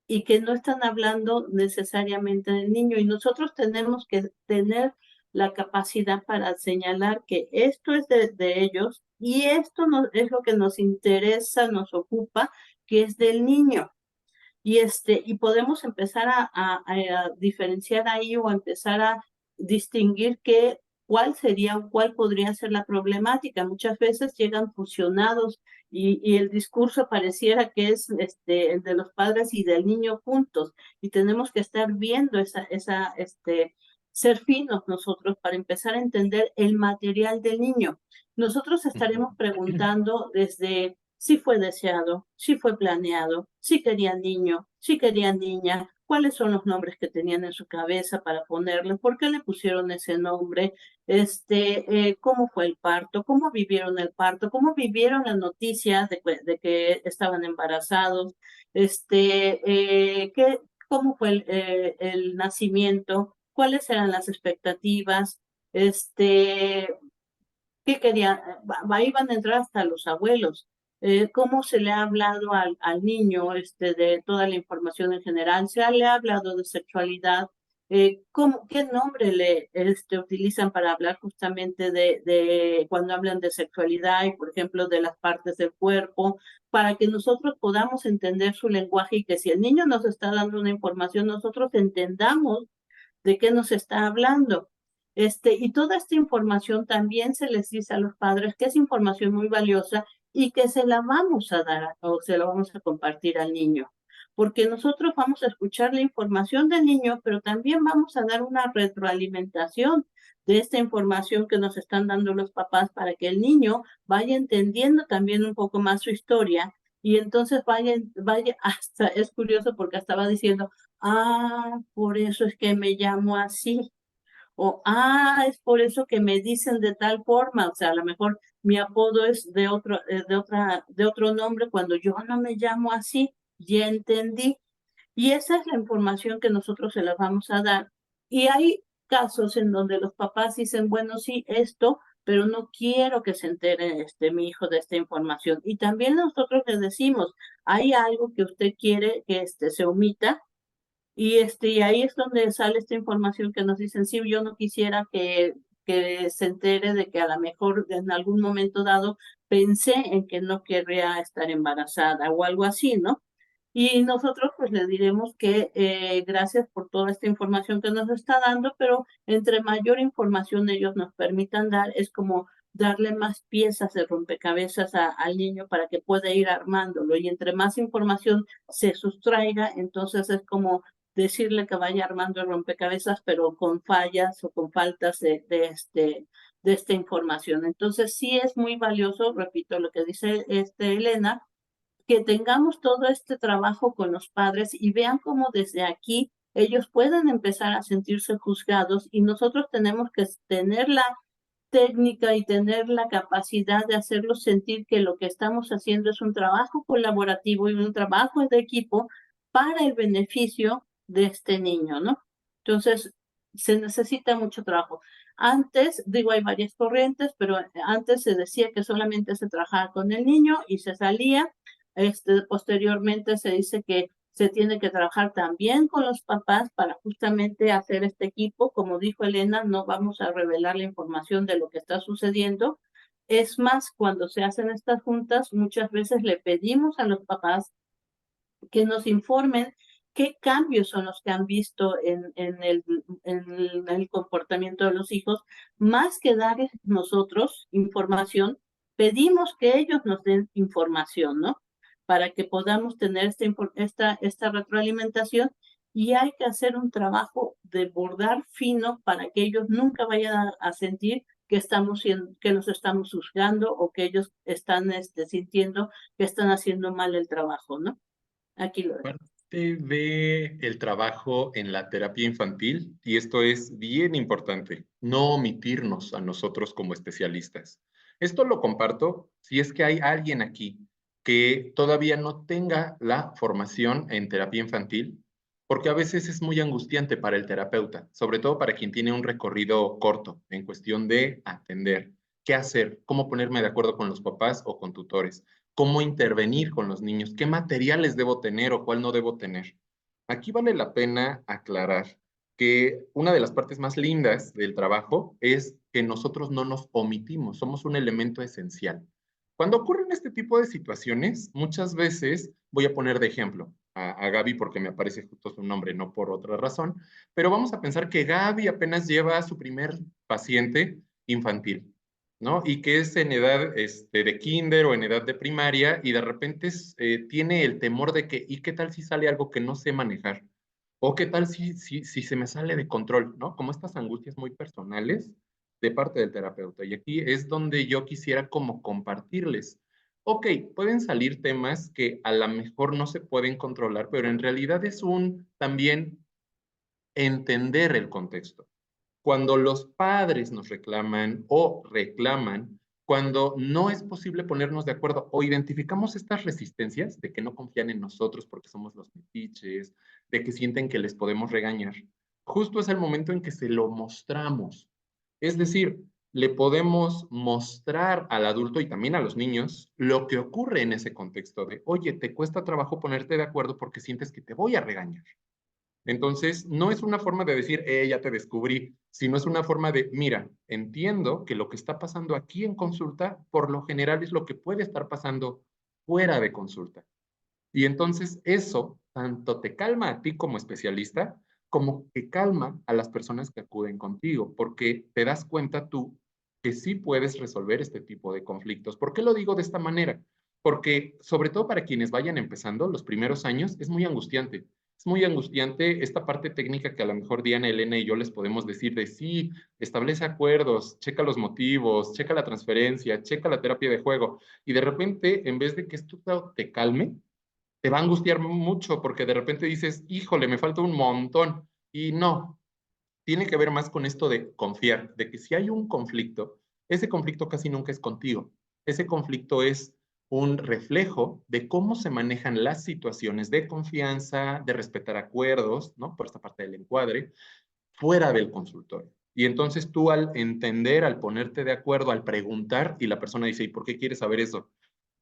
y que no están hablando necesariamente del niño. Y nosotros tenemos que tener la capacidad para señalar que esto es de ellos y esto es lo que nos interesa, nos ocupa, que es del niño. Y podemos empezar a diferenciar ahí o empezar a distinguir cuál podría ser la problemática. Muchas veces llegan fusionados y el discurso pareciera que es el de los padres y del niño juntos. Y tenemos que estar viendo ser finos nosotros para empezar a entender el material del niño. Nosotros estaremos preguntando desde si fue deseado, si fue planeado, si querían niño, si querían niña, cuáles son los nombres que tenían en su cabeza para ponerle, por qué le pusieron ese nombre, cómo fue el parto, cómo vivieron el parto, cómo vivieron las noticias de que estaban embarazados, cómo fue el nacimiento, cuáles eran las expectativas, qué querían, ahí van a entrar hasta los abuelos. ¿Cómo se le ha hablado al niño de toda la información en general? ¿Se le ha hablado de sexualidad? ¿Qué nombre le utilizan para hablar justamente de cuando hablan de sexualidad y, por ejemplo, de las partes del cuerpo? Para que nosotros podamos entender su lenguaje y que si el niño nos está dando una información, nosotros entendamos de qué nos está hablando. Y toda esta información también se les dice a los padres que es información muy valiosa y que se la vamos a dar o se la vamos a compartir al niño. Porque nosotros vamos a escuchar la información del niño, pero también vamos a dar una retroalimentación de esta información que nos están dando los papás para que el niño vaya entendiendo también un poco más su historia y entonces vaya hasta, es curioso porque estaba diciendo, por eso es que me llamo así. O, es por eso que me dicen de tal forma. O sea, a lo mejor mi apodo es de otro nombre cuando yo no me llamo así. Ya entendí. Y esa es la información que nosotros se la vamos a dar. Y hay casos en donde los papás dicen, bueno, sí, esto, pero no quiero que se entere mi hijo de esta información. Y también nosotros les decimos, hay algo que usted quiere que se omita, Y ahí es donde sale esta información que nos dicen, sí, yo no quisiera que se entere de que a lo mejor en algún momento dado pensé en que no querría estar embarazada o algo así, ¿no? Y nosotros pues le diremos que gracias por toda esta información que nos está dando, pero entre mayor información ellos nos permitan dar, es como darle más piezas de rompecabezas al niño para que pueda ir armándolo. Y entre más información se sustraiga, entonces es como decirle que vaya armando el rompecabezas, pero con fallas o con faltas de esta información. Entonces sí es muy valioso, repito lo que dice Elena, que tengamos todo este trabajo con los padres y vean cómo desde aquí ellos pueden empezar a sentirse juzgados y nosotros tenemos que tener la técnica y tener la capacidad de hacerlos sentir que lo que estamos haciendo es un trabajo colaborativo y un trabajo de equipo para el beneficio de este niño, ¿no? Entonces, se necesita mucho trabajo. Antes, digo, hay varias corrientes, pero antes se decía que solamente se trabajaba con el niño y se salía. Posteriormente se dice que se tiene que trabajar también con los papás para justamente hacer este equipo. Como dijo Elena, no vamos a revelar la información de lo que está sucediendo. Es más, cuando se hacen estas juntas, muchas veces le pedimos a los papás que nos informen qué cambios son los que han visto en el comportamiento de los hijos, más que darles nosotros información, pedimos que ellos nos den información, ¿no? Para que podamos tener esta retroalimentación y hay que hacer un trabajo de bordar fino para que ellos nunca vayan a sentir que nos estamos juzgando o que ellos están sintiendo que están haciendo mal el trabajo, ¿no? Aquí lo dejo. Parte de el trabajo en la terapia infantil, y esto es bien importante, no omitirnos a nosotros como especialistas. Esto lo comparto si es que hay alguien aquí que todavía no tenga la formación en terapia infantil, porque a veces es muy angustiante para el terapeuta, sobre todo para quien tiene un recorrido corto en cuestión de atender, qué hacer, cómo ponerme de acuerdo con los papás o con tutores, cómo intervenir con los niños, qué materiales debo tener o cuál no debo tener. Aquí vale la pena aclarar que una de las partes más lindas del trabajo es que nosotros no nos omitimos, somos un elemento esencial. Cuando ocurren este tipo de situaciones, muchas veces, voy a poner de ejemplo a Gaby porque me aparece justo su nombre, no por otra razón, pero vamos a pensar que Gaby apenas lleva a su primer paciente infantil, ¿no? Y que es en edad de kinder o en edad de primaria y de repente tiene el temor de que, ¿y qué tal si sale algo que no sé manejar? ¿O qué tal si se me sale de control, ¿no? Como estas angustias muy personales de parte del terapeuta. Y aquí es donde yo quisiera como compartirles. Ok, pueden salir temas que a lo mejor no se pueden controlar, pero en realidad es un también entender el contexto. Cuando los padres nos reclaman o reclaman, cuando no es posible ponernos de acuerdo o identificamos estas resistencias de que no confían en nosotros porque somos los metiches, de que sienten que les podemos regañar, justo es el momento en que se lo mostramos. Es decir, le podemos mostrar al adulto y también a los niños lo que ocurre en ese contexto de, oye, te cuesta trabajo ponerte de acuerdo porque sientes que te voy a regañar. Entonces, no es una forma de decir, ya te descubrí, sino es una forma de, mira, entiendo que lo que está pasando aquí en consulta, por lo general es lo que puede estar pasando fuera de consulta. Y entonces eso tanto te calma a ti como especialista, como que calma a las personas que acuden contigo, porque te das cuenta tú que sí puedes resolver este tipo de conflictos. ¿Por qué lo digo de esta manera? Porque sobre todo para quienes vayan empezando los primeros años es muy angustiante. Es muy angustiante esta parte técnica que a lo mejor Diana, Elena y yo les podemos decir de sí, establece acuerdos, checa los motivos, checa la transferencia, checa la terapia de juego. Y de repente, en vez de que esto te calme, te va a angustiar mucho porque de repente dices, híjole, me falta un montón. Y no, tiene que ver más con esto de confiar, de que si hay un conflicto, ese conflicto casi nunca es contigo. Ese conflicto es un reflejo de cómo se manejan las situaciones de confianza, de respetar acuerdos, ¿no? Por esta parte del encuadre, fuera del consultorio. Y entonces tú al entender, al ponerte de acuerdo, al preguntar, y la persona dice, ¿y por qué quieres saber eso?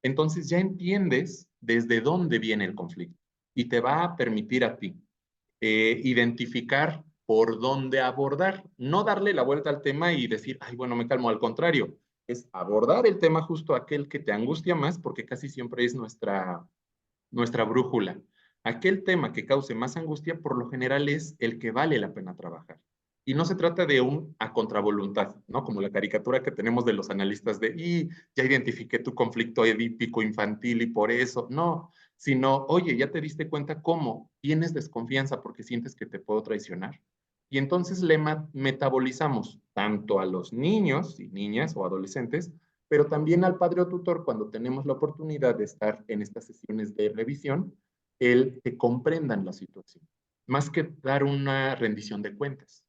Entonces ya entiendes desde dónde viene el conflicto y te va a permitir a ti identificar por dónde abordar, no darle la vuelta al tema y decir, ay, bueno, me calmo, al contrario, es abordar el tema justo aquel que te angustia más, porque casi siempre es nuestra brújula. Aquel tema que cause más angustia, por lo general, es el que vale la pena trabajar. Y no se trata de un a contravoluntad, ¿no? Como la caricatura que tenemos de los analistas de, y ya identifiqué tu conflicto edípico infantil y por eso, no, sino, oye, ya te diste cuenta cómo tienes desconfianza porque sientes que te puedo traicionar. Y entonces le metabolizamos tanto a los niños y niñas o adolescentes, pero también al padre o tutor cuando tenemos la oportunidad de estar en estas sesiones de revisión, el que comprendan la situación, más que dar una rendición de cuentas.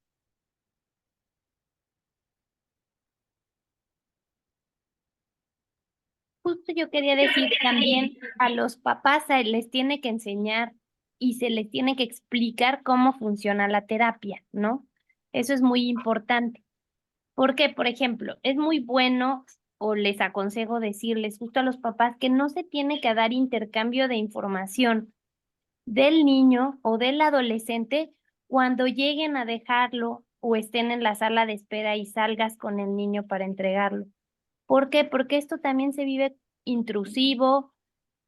Justo yo quería decir también a los papás les tiene que enseñar y se les tiene que explicar cómo funciona la terapia, ¿no? Eso es muy importante. Porque, por ejemplo, es muy bueno o les aconsejo decirles justo a los papás que no se tiene que dar intercambio de información del niño o del adolescente cuando lleguen a dejarlo o estén en la sala de espera y salgas con el niño para entregarlo. ¿Por qué? Porque esto también se vive intrusivo,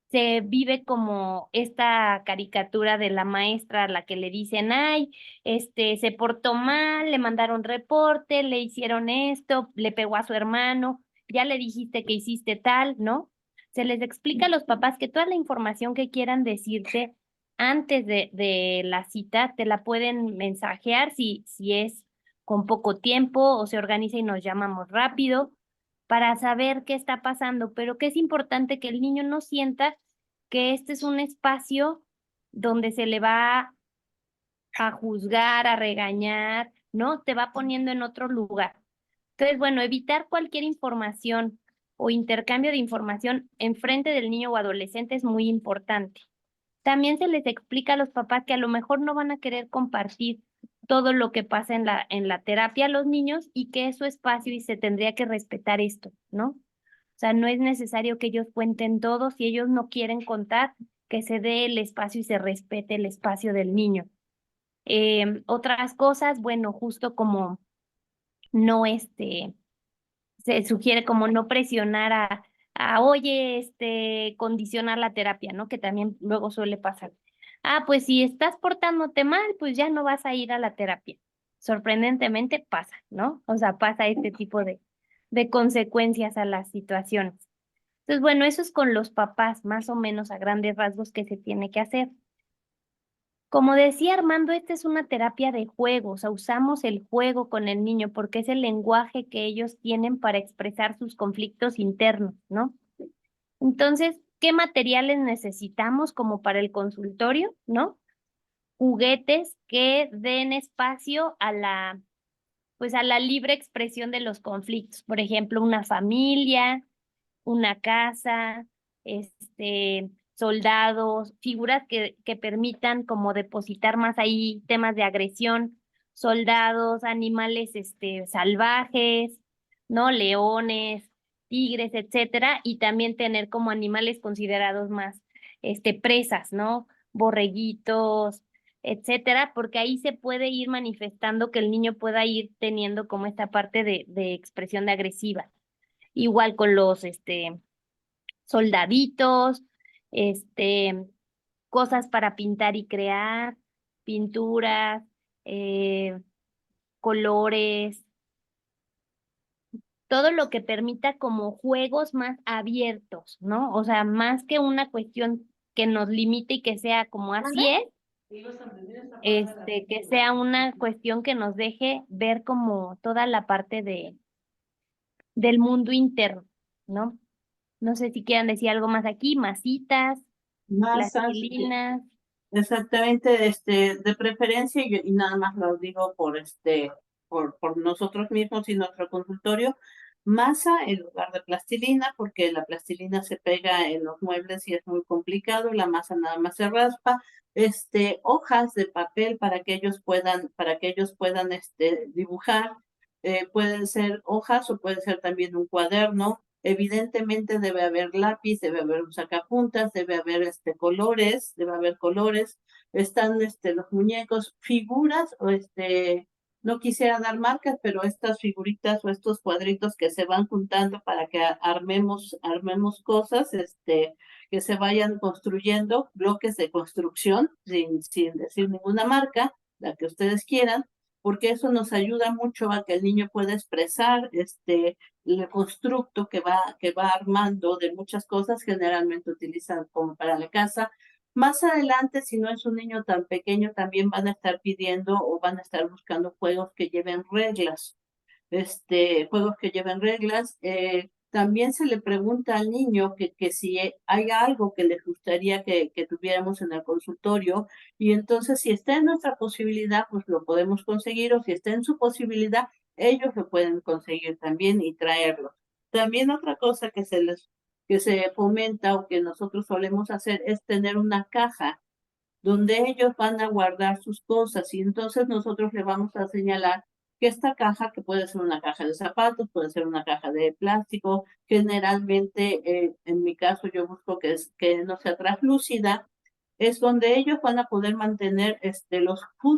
se vive como esta caricatura de la maestra a la que le dicen, ay, se portó mal, le mandaron reporte, le hicieron esto, le pegó a su hermano, ya le dijiste que hiciste tal, ¿no? Se les explica a los papás que toda la información que quieran decirte antes de la cita te la pueden mensajear si es con poco tiempo o se organiza y nos llamamos rápido para saber qué está pasando, pero que es importante que el niño no sienta que este es un espacio donde se le va a juzgar, a regañar, ¿no? Te va poniendo en otro lugar. Entonces, bueno, evitar cualquier información o intercambio de información en frente del niño o adolescente es muy importante. También se les explica a los papás que a lo mejor no van a querer compartir todo lo que pasa en la terapia a los niños y que es su espacio y se tendría que respetar esto, ¿no? O sea, no es necesario que ellos cuenten todo, si ellos no quieren contar, que se dé el espacio y se respete el espacio del niño. Otras cosas, bueno, justo como no se sugiere como no presionar oye, condicionar la terapia, ¿no? Que también luego suele pasar. Ah, pues si estás portándote mal, pues ya no vas a ir a la terapia. Sorprendentemente pasa, ¿no? O sea, pasa este tipo de consecuencias a las situaciones. Entonces, bueno, eso es con los papás, más o menos a grandes rasgos que se tiene que hacer. Como decía Armando, esta es una terapia de juego, o sea, usamos el juego con el niño porque es el lenguaje que ellos tienen para expresar sus conflictos internos, ¿no? Entonces, ¿qué materiales necesitamos como para el consultorio, ¿no? Juguetes que den espacio pues a la libre expresión de los conflictos. Por ejemplo, una familia, una casa, soldados, figuras que permitan como depositar más ahí temas de agresión, soldados, animales, salvajes, ¿no? Leones, tigres, etcétera, y también tener como animales considerados más, presas, ¿no? Borreguitos, etcétera, porque ahí se puede ir manifestando que el niño pueda ir teniendo como esta parte de expresión de agresiva. Igual con los, soldaditos, este, cosas para pintar y crear, pinturas, eh, colores, todo lo que permita como juegos más abiertos, ¿no? O sea, más que una cuestión que nos limite y que sea como así es, que sea una cuestión que nos deje ver como toda la parte del mundo interno, ¿no? No sé si quieran decir algo más aquí, masitas, Masas, plastilinas. exactamente, de preferencia, y nada más lo digo por nosotros mismos y nuestro consultorio, masa en lugar de plastilina, porque la plastilina se pega en los muebles y es muy complicado, la masa nada más se raspa, hojas de papel para que ellos puedan, dibujar, pueden ser hojas o puede ser también un cuaderno, Evidentemente debe haber lápiz, debe haber un sacapuntas, debe haber colores, están los muñecos, figuras, o no quisiera dar marcas, pero estas figuritas o estos cuadritos que se van juntando para que armemos cosas, que se vayan construyendo, bloques de construcción, sin decir ninguna marca, la que ustedes quieran, porque eso nos ayuda mucho a que el niño pueda expresar el constructo que va armando de muchas cosas, generalmente utilizan como para la casa. Más adelante, si no es un niño tan pequeño, también van a estar pidiendo o van a estar buscando juegos que lleven reglas. Juegos que lleven reglas. También se le pregunta al niño que si hay algo que le gustaría que tuviéramos en el consultorio, y entonces si está en nuestra posibilidad, pues lo podemos conseguir, o si está en su posibilidad, ellos lo pueden conseguir también y traerlo. También otra cosa que se fomenta o que nosotros solemos hacer es tener una caja donde ellos van a guardar sus cosas, y entonces nosotros le vamos a señalar que esta caja, que puede ser una caja de zapatos, puede ser una caja de plástico, generalmente en mi caso yo busco que no sea translúcida, es donde ellos van a poder mantener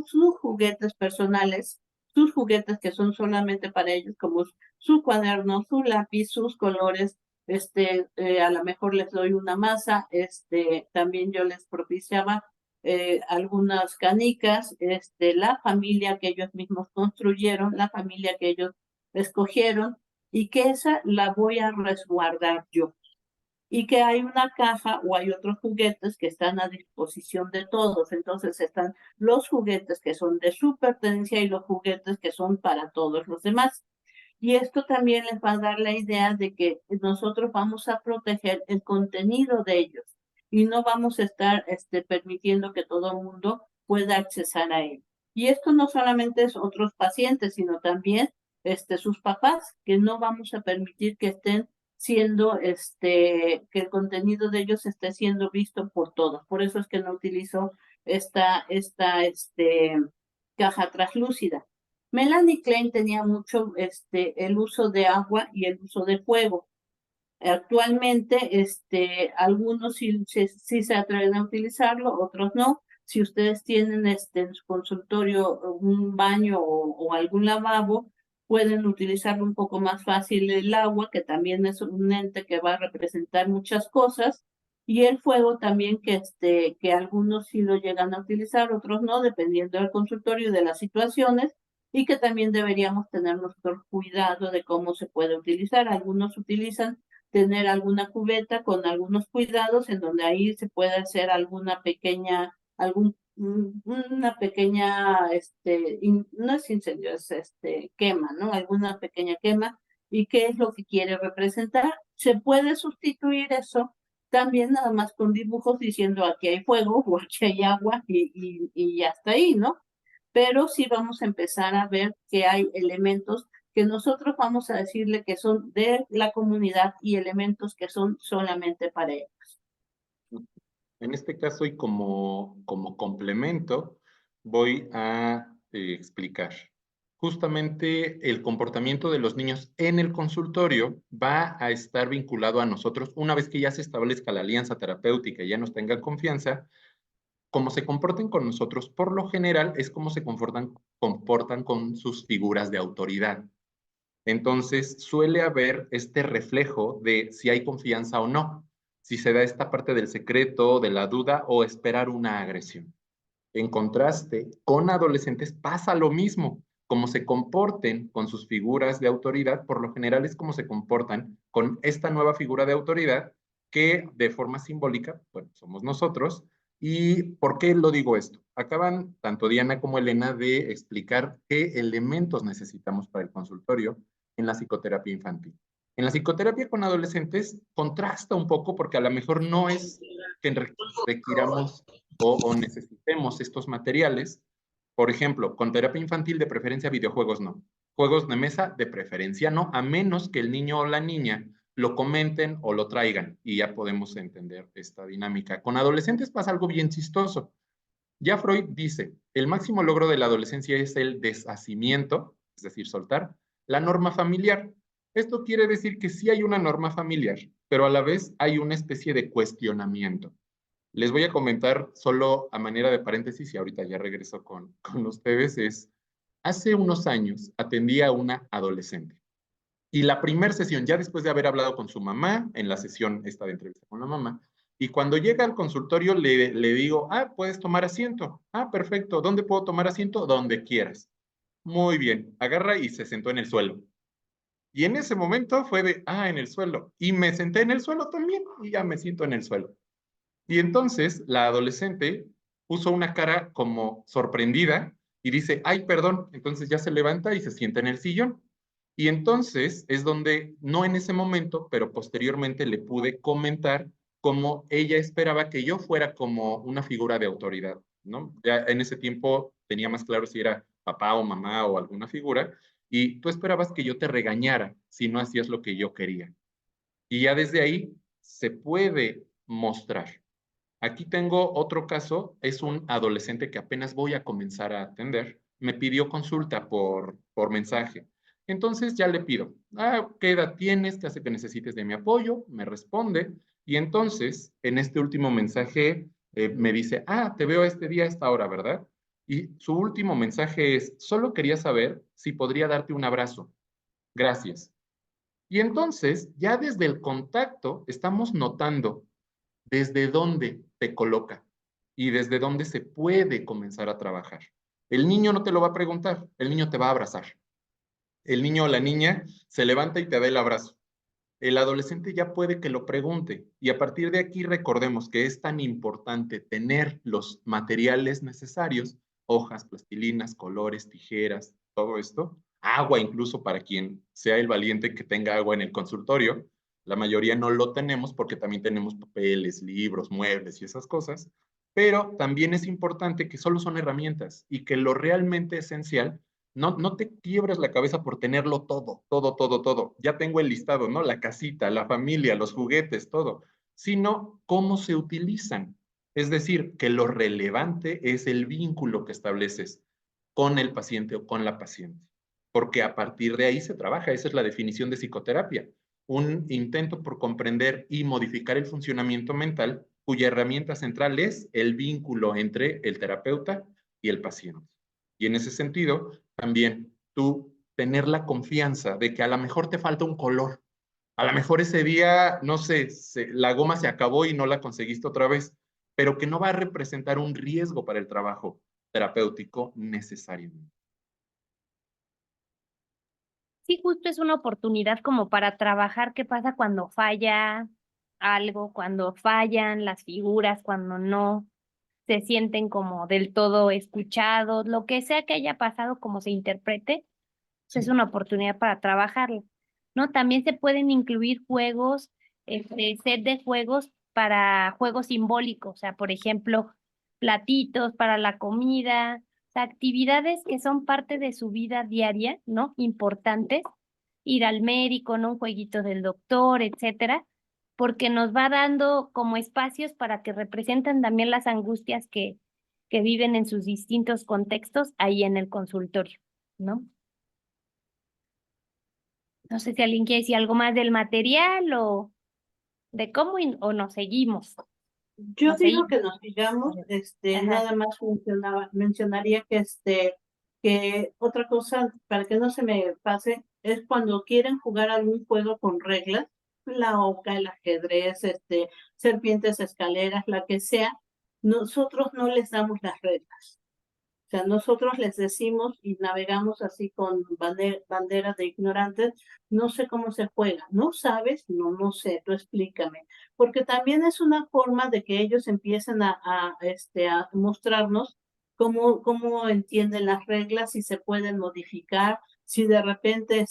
sus juguetes personales, sus juguetes que son solamente para ellos, como su cuaderno, su lápiz, sus colores. A lo mejor les doy una masa, también yo les propiciaba algunas canicas, la familia que ellos mismos construyeron, la familia que ellos escogieron, y que esa la voy a resguardar yo. Y que hay una caja o hay otros juguetes que están a disposición de todos. Entonces están los juguetes que son de su pertenencia y los juguetes que son para todos los demás. Y esto también les va a dar la idea de que nosotros vamos a proteger el contenido de ellos y no vamos a estar permitiendo que todo el mundo pueda accesar a él. Y esto no solamente es otros pacientes, sino también sus papás, que no vamos a permitir que estén siendo, que el contenido de ellos esté siendo visto por todos. Por eso es que no utilizo esta caja translúcida. Melanie Klein tenía mucho el uso de agua y el uso de fuego. Actualmente, algunos sí se atreven a utilizarlo, otros no. Si ustedes tienen en su consultorio un baño o algún lavabo, pueden utilizarlo un poco más fácil el agua, que también es un ente que va a representar muchas cosas, y el fuego también, que algunos sí lo llegan a utilizar, otros no, dependiendo del consultorio y de las situaciones, y que también deberíamos tener nuestro cuidado de cómo se puede utilizar. Algunos utilizan tener alguna cubeta con algunos cuidados, en donde ahí se puede hacer una pequeña, no es incendio, es quema, ¿no? Alguna pequeña quema. ¿Y qué es lo que quiere representar? Se puede sustituir eso también nada más con dibujos diciendo aquí hay fuego o aquí hay agua, y hasta ahí, ¿no? Pero sí vamos a empezar a ver que hay elementos que nosotros vamos a decirle que son de la comunidad y elementos que son solamente para ellos. En este caso, y como complemento, voy a explicar. Justamente el comportamiento de los niños en el consultorio va a estar vinculado a nosotros una vez que ya se establezca la alianza terapéutica y ya nos tengan confianza. Cómo se comporten con nosotros, por lo general, es cómo se comportan con sus figuras de autoridad. Entonces, suele haber este reflejo de si hay confianza o no, si se da esta parte del secreto, de la duda o esperar una agresión. En contraste, con adolescentes pasa lo mismo. Cómo se comporten con sus figuras de autoridad, por lo general es como se comportan con esta nueva figura de autoridad que de forma simbólica, bueno, somos nosotros. ¿Y por qué lo digo esto? Acaban tanto Diana como Elena de explicar qué elementos necesitamos para el consultorio en la psicoterapia infantil. En la psicoterapia con adolescentes contrasta un poco porque a lo mejor no es que requiramos o necesitemos estos materiales. Por ejemplo, con terapia infantil de preferencia videojuegos no. Juegos de mesa de preferencia no, a menos que el niño o la niña lo comenten o lo traigan y ya podemos entender esta dinámica. Con adolescentes pasa algo bien chistoso. Ya Freud dice, el máximo logro de la adolescencia es el deshacimiento, es decir, soltar, la norma familiar. Esto quiere decir que sí hay una norma familiar, pero a la vez hay una especie de cuestionamiento. Les voy a comentar solo a manera de paréntesis y ahorita ya regreso con ustedes. Hace unos años atendí a una adolescente y la primera sesión, ya después de haber hablado con su mamá, en la sesión esta de entrevista con la mamá, y cuando llega al consultorio le digo, puedes tomar asiento. Perfecto. ¿Dónde puedo tomar asiento? Donde quieras. Muy bien. Agarra y se sentó en el suelo. Y en ese momento fue en el suelo. Y me senté en el suelo también y ya me siento en el suelo. Y entonces la adolescente puso una cara como sorprendida y dice, ay, perdón. Entonces ya se levanta y se sienta en el sillón. Y entonces es donde, no en ese momento, pero posteriormente le pude comentar cómo ella esperaba que yo fuera como una figura de autoridad, ¿no? Ya en ese tiempo tenía más claro si era papá o mamá o alguna figura, y tú esperabas que yo te regañara si no hacías lo que yo quería. Y ya desde ahí se puede mostrar. Aquí tengo otro caso, es un adolescente que apenas voy a comenzar a atender, me pidió consulta por mensaje. Entonces ya le pido, ¿qué edad tienes? ¿Qué hace que necesites de mi apoyo? Me responde y entonces en este último mensaje me dice, te veo este día a esta hora, ¿verdad? Y su último mensaje es, solo quería saber si podría darte un abrazo. Gracias. Y entonces ya desde el contacto estamos notando desde dónde te coloca y desde dónde se puede comenzar a trabajar. El niño no te lo va a preguntar, el niño te va a abrazar. El niño o la niña se levanta y te da el abrazo. El adolescente ya puede que lo pregunte y a partir de aquí recordemos que es tan importante tener los materiales necesarios, hojas, plastilinas, colores, tijeras, todo esto, agua incluso para quien sea el valiente que tenga agua en el consultorio. La mayoría no lo tenemos porque también tenemos papeles, libros, muebles y esas cosas, pero también es importante que solo son herramientas y que lo realmente esencial no te quiebres la cabeza por tenerlo todo, todo, todo, todo. Ya tengo el listado, ¿no? La casita, la familia, los juguetes, todo. Sino cómo se utilizan. Es decir, que lo relevante es el vínculo que estableces con el paciente o con la paciente. Porque a partir de ahí se trabaja. Esa es la definición de psicoterapia. Un intento por comprender y modificar el funcionamiento mental, cuya herramienta central es el vínculo entre el terapeuta y el paciente. Y en ese sentido, también tú tener la confianza de que a lo mejor te falta un color. A lo mejor ese día, no sé, la goma se acabó y no la conseguiste otra vez, pero que no va a representar un riesgo para el trabajo terapéutico necesariamente. Sí, justo es una oportunidad como para trabajar qué pasa cuando falla algo, cuando fallan las figuras, cuando no se sienten como del todo escuchados, lo que sea que haya pasado, como se interprete, pues es una oportunidad para trabajarlo, ¿no? También se pueden incluir juegos, set de juegos para juegos simbólicos, o sea, por ejemplo, platitos para la comida, o sea, actividades que son parte de su vida diaria, ¿no? Importantes, ir al médico, ¿no? Un jueguito del doctor, etcétera, porque nos va dando como espacios para que representen también las angustias que viven en sus distintos contextos ahí en el consultorio, ¿no? No sé si alguien quiere decir algo más del material o de cómo o nos seguimos. Yo Nos digo seguimos. que nos sigamos, Ajá. nada más mencionaría que que otra cosa, para que no se me pase, es cuando quieren jugar algún juego con reglas, la oca, el ajedrez, serpientes, escaleras, la que sea, nosotros no les damos las reglas. O sea, nosotros les decimos y navegamos así con banderas de ignorantes, no sé cómo se juega, ¿no sabes? No sé, tú explícame. Porque también es una forma de que ellos empiecen a mostrarnos cómo entienden las reglas, si se pueden modificar, si de repente,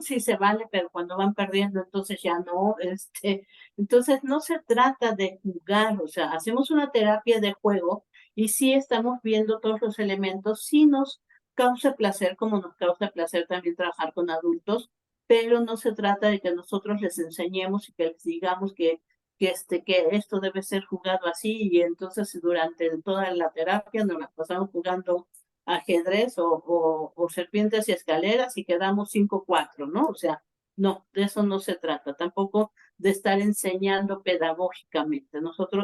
sí se vale, pero cuando van perdiendo, entonces ya no, entonces no se trata de jugar, o sea, hacemos una terapia de juego y sí estamos viendo todos los elementos, sí nos causa placer, como nos causa placer también trabajar con adultos, pero no se trata de que nosotros les enseñemos y que les digamos que esto debe ser jugado así y entonces durante toda la terapia nos la pasamos jugando ajedrez o serpientes y escaleras y quedamos 5-4, ¿no? O sea, No, de eso no se trata, tampoco de estar enseñando pedagógicamente.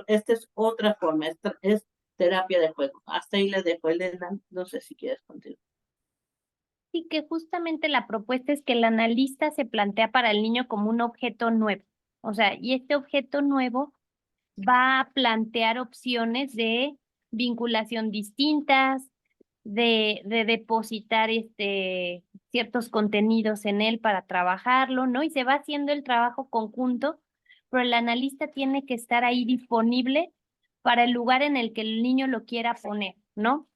Esta es otra forma, es terapia de juego. Hasta ahí le dejo, Elena, no sé si quieres continuar. Y que justamente la propuesta es que el analista se plantea para el niño como un objeto nuevo. O sea, y este objeto nuevo va a plantear opciones de vinculación distintas, de depositar ciertos contenidos en él para trabajarlo, ¿no? Y se va haciendo el trabajo conjunto, pero el analista tiene que estar ahí disponible para el lugar en el que el niño lo quiera poner, ¿no?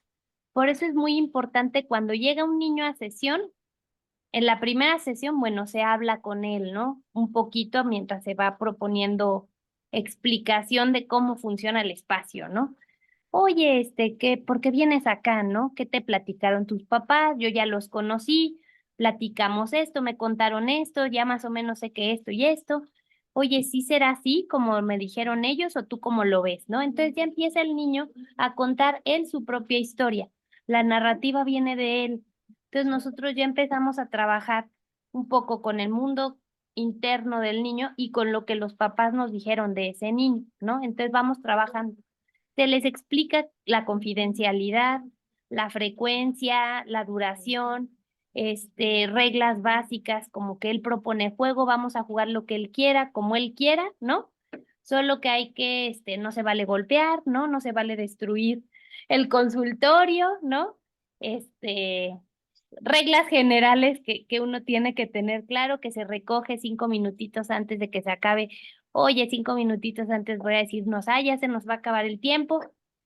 Por eso es muy importante cuando llega un niño a sesión, en la primera sesión, bueno, se habla con él, ¿no? Un poquito mientras se va proponiendo explicación de cómo funciona el espacio, ¿no? Oye, ¿por qué vienes acá, no? ¿Qué te platicaron tus papás? Yo ya los conocí, platicamos esto, me contaron esto, ya más o menos sé que esto y esto. Oye, ¿sí será así como me dijeron ellos o tú cómo lo ves, no? Entonces ya empieza el niño a contar él su propia historia. La narrativa viene de él. Entonces nosotros ya empezamos a trabajar un poco con el mundo interno del niño y con lo que los papás nos dijeron de ese niño, ¿no? Entonces vamos trabajando. Se les explica la confidencialidad, la frecuencia, la duración, reglas básicas, como que él propone juego, vamos a jugar lo que él quiera, como él quiera, ¿no? Solo que hay que, no se vale golpear, ¿no? No se vale destruir el consultorio, ¿no? Este, reglas generales que uno tiene que tener claro, que se recoge 5 minutitos antes de que se acabe. Oye, 5 minutitos antes voy a decirnos, ya se nos va a acabar el tiempo.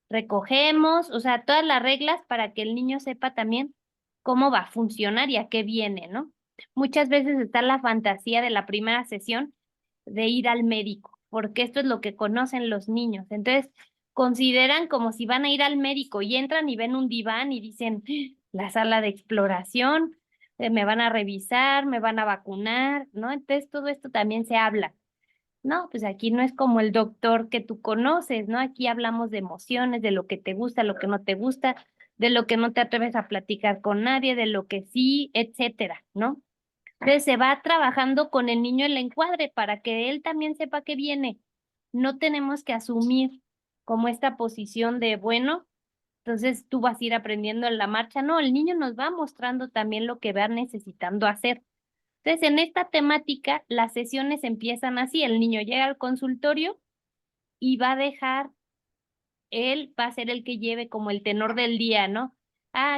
Recogemos, o sea, todas las reglas para que el niño sepa también cómo va a funcionar y a qué viene, ¿no? Muchas veces está la fantasía de la primera sesión de ir al médico, porque esto es lo que conocen los niños. Entonces, consideran como si van a ir al médico y entran y ven un diván y dicen, la sala de exploración, me van a revisar, me van a vacunar, ¿no? Entonces, todo esto también se habla. No, pues aquí no es como el doctor que tú conoces, ¿no? Aquí hablamos de emociones, de lo que te gusta, lo que no te gusta, de lo que no te atreves a platicar con nadie, de lo que sí, etcétera, ¿no? Entonces se va trabajando con el niño el encuadre para que él también sepa que viene. No tenemos que asumir como esta posición de, bueno, entonces tú vas a ir aprendiendo en la marcha. No, el niño nos va mostrando también lo que va necesitando hacer. Entonces, en esta temática, las sesiones empiezan así. El niño llega al consultorio y va a dejar, él va a ser el que lleve como el tenor del día, ¿no?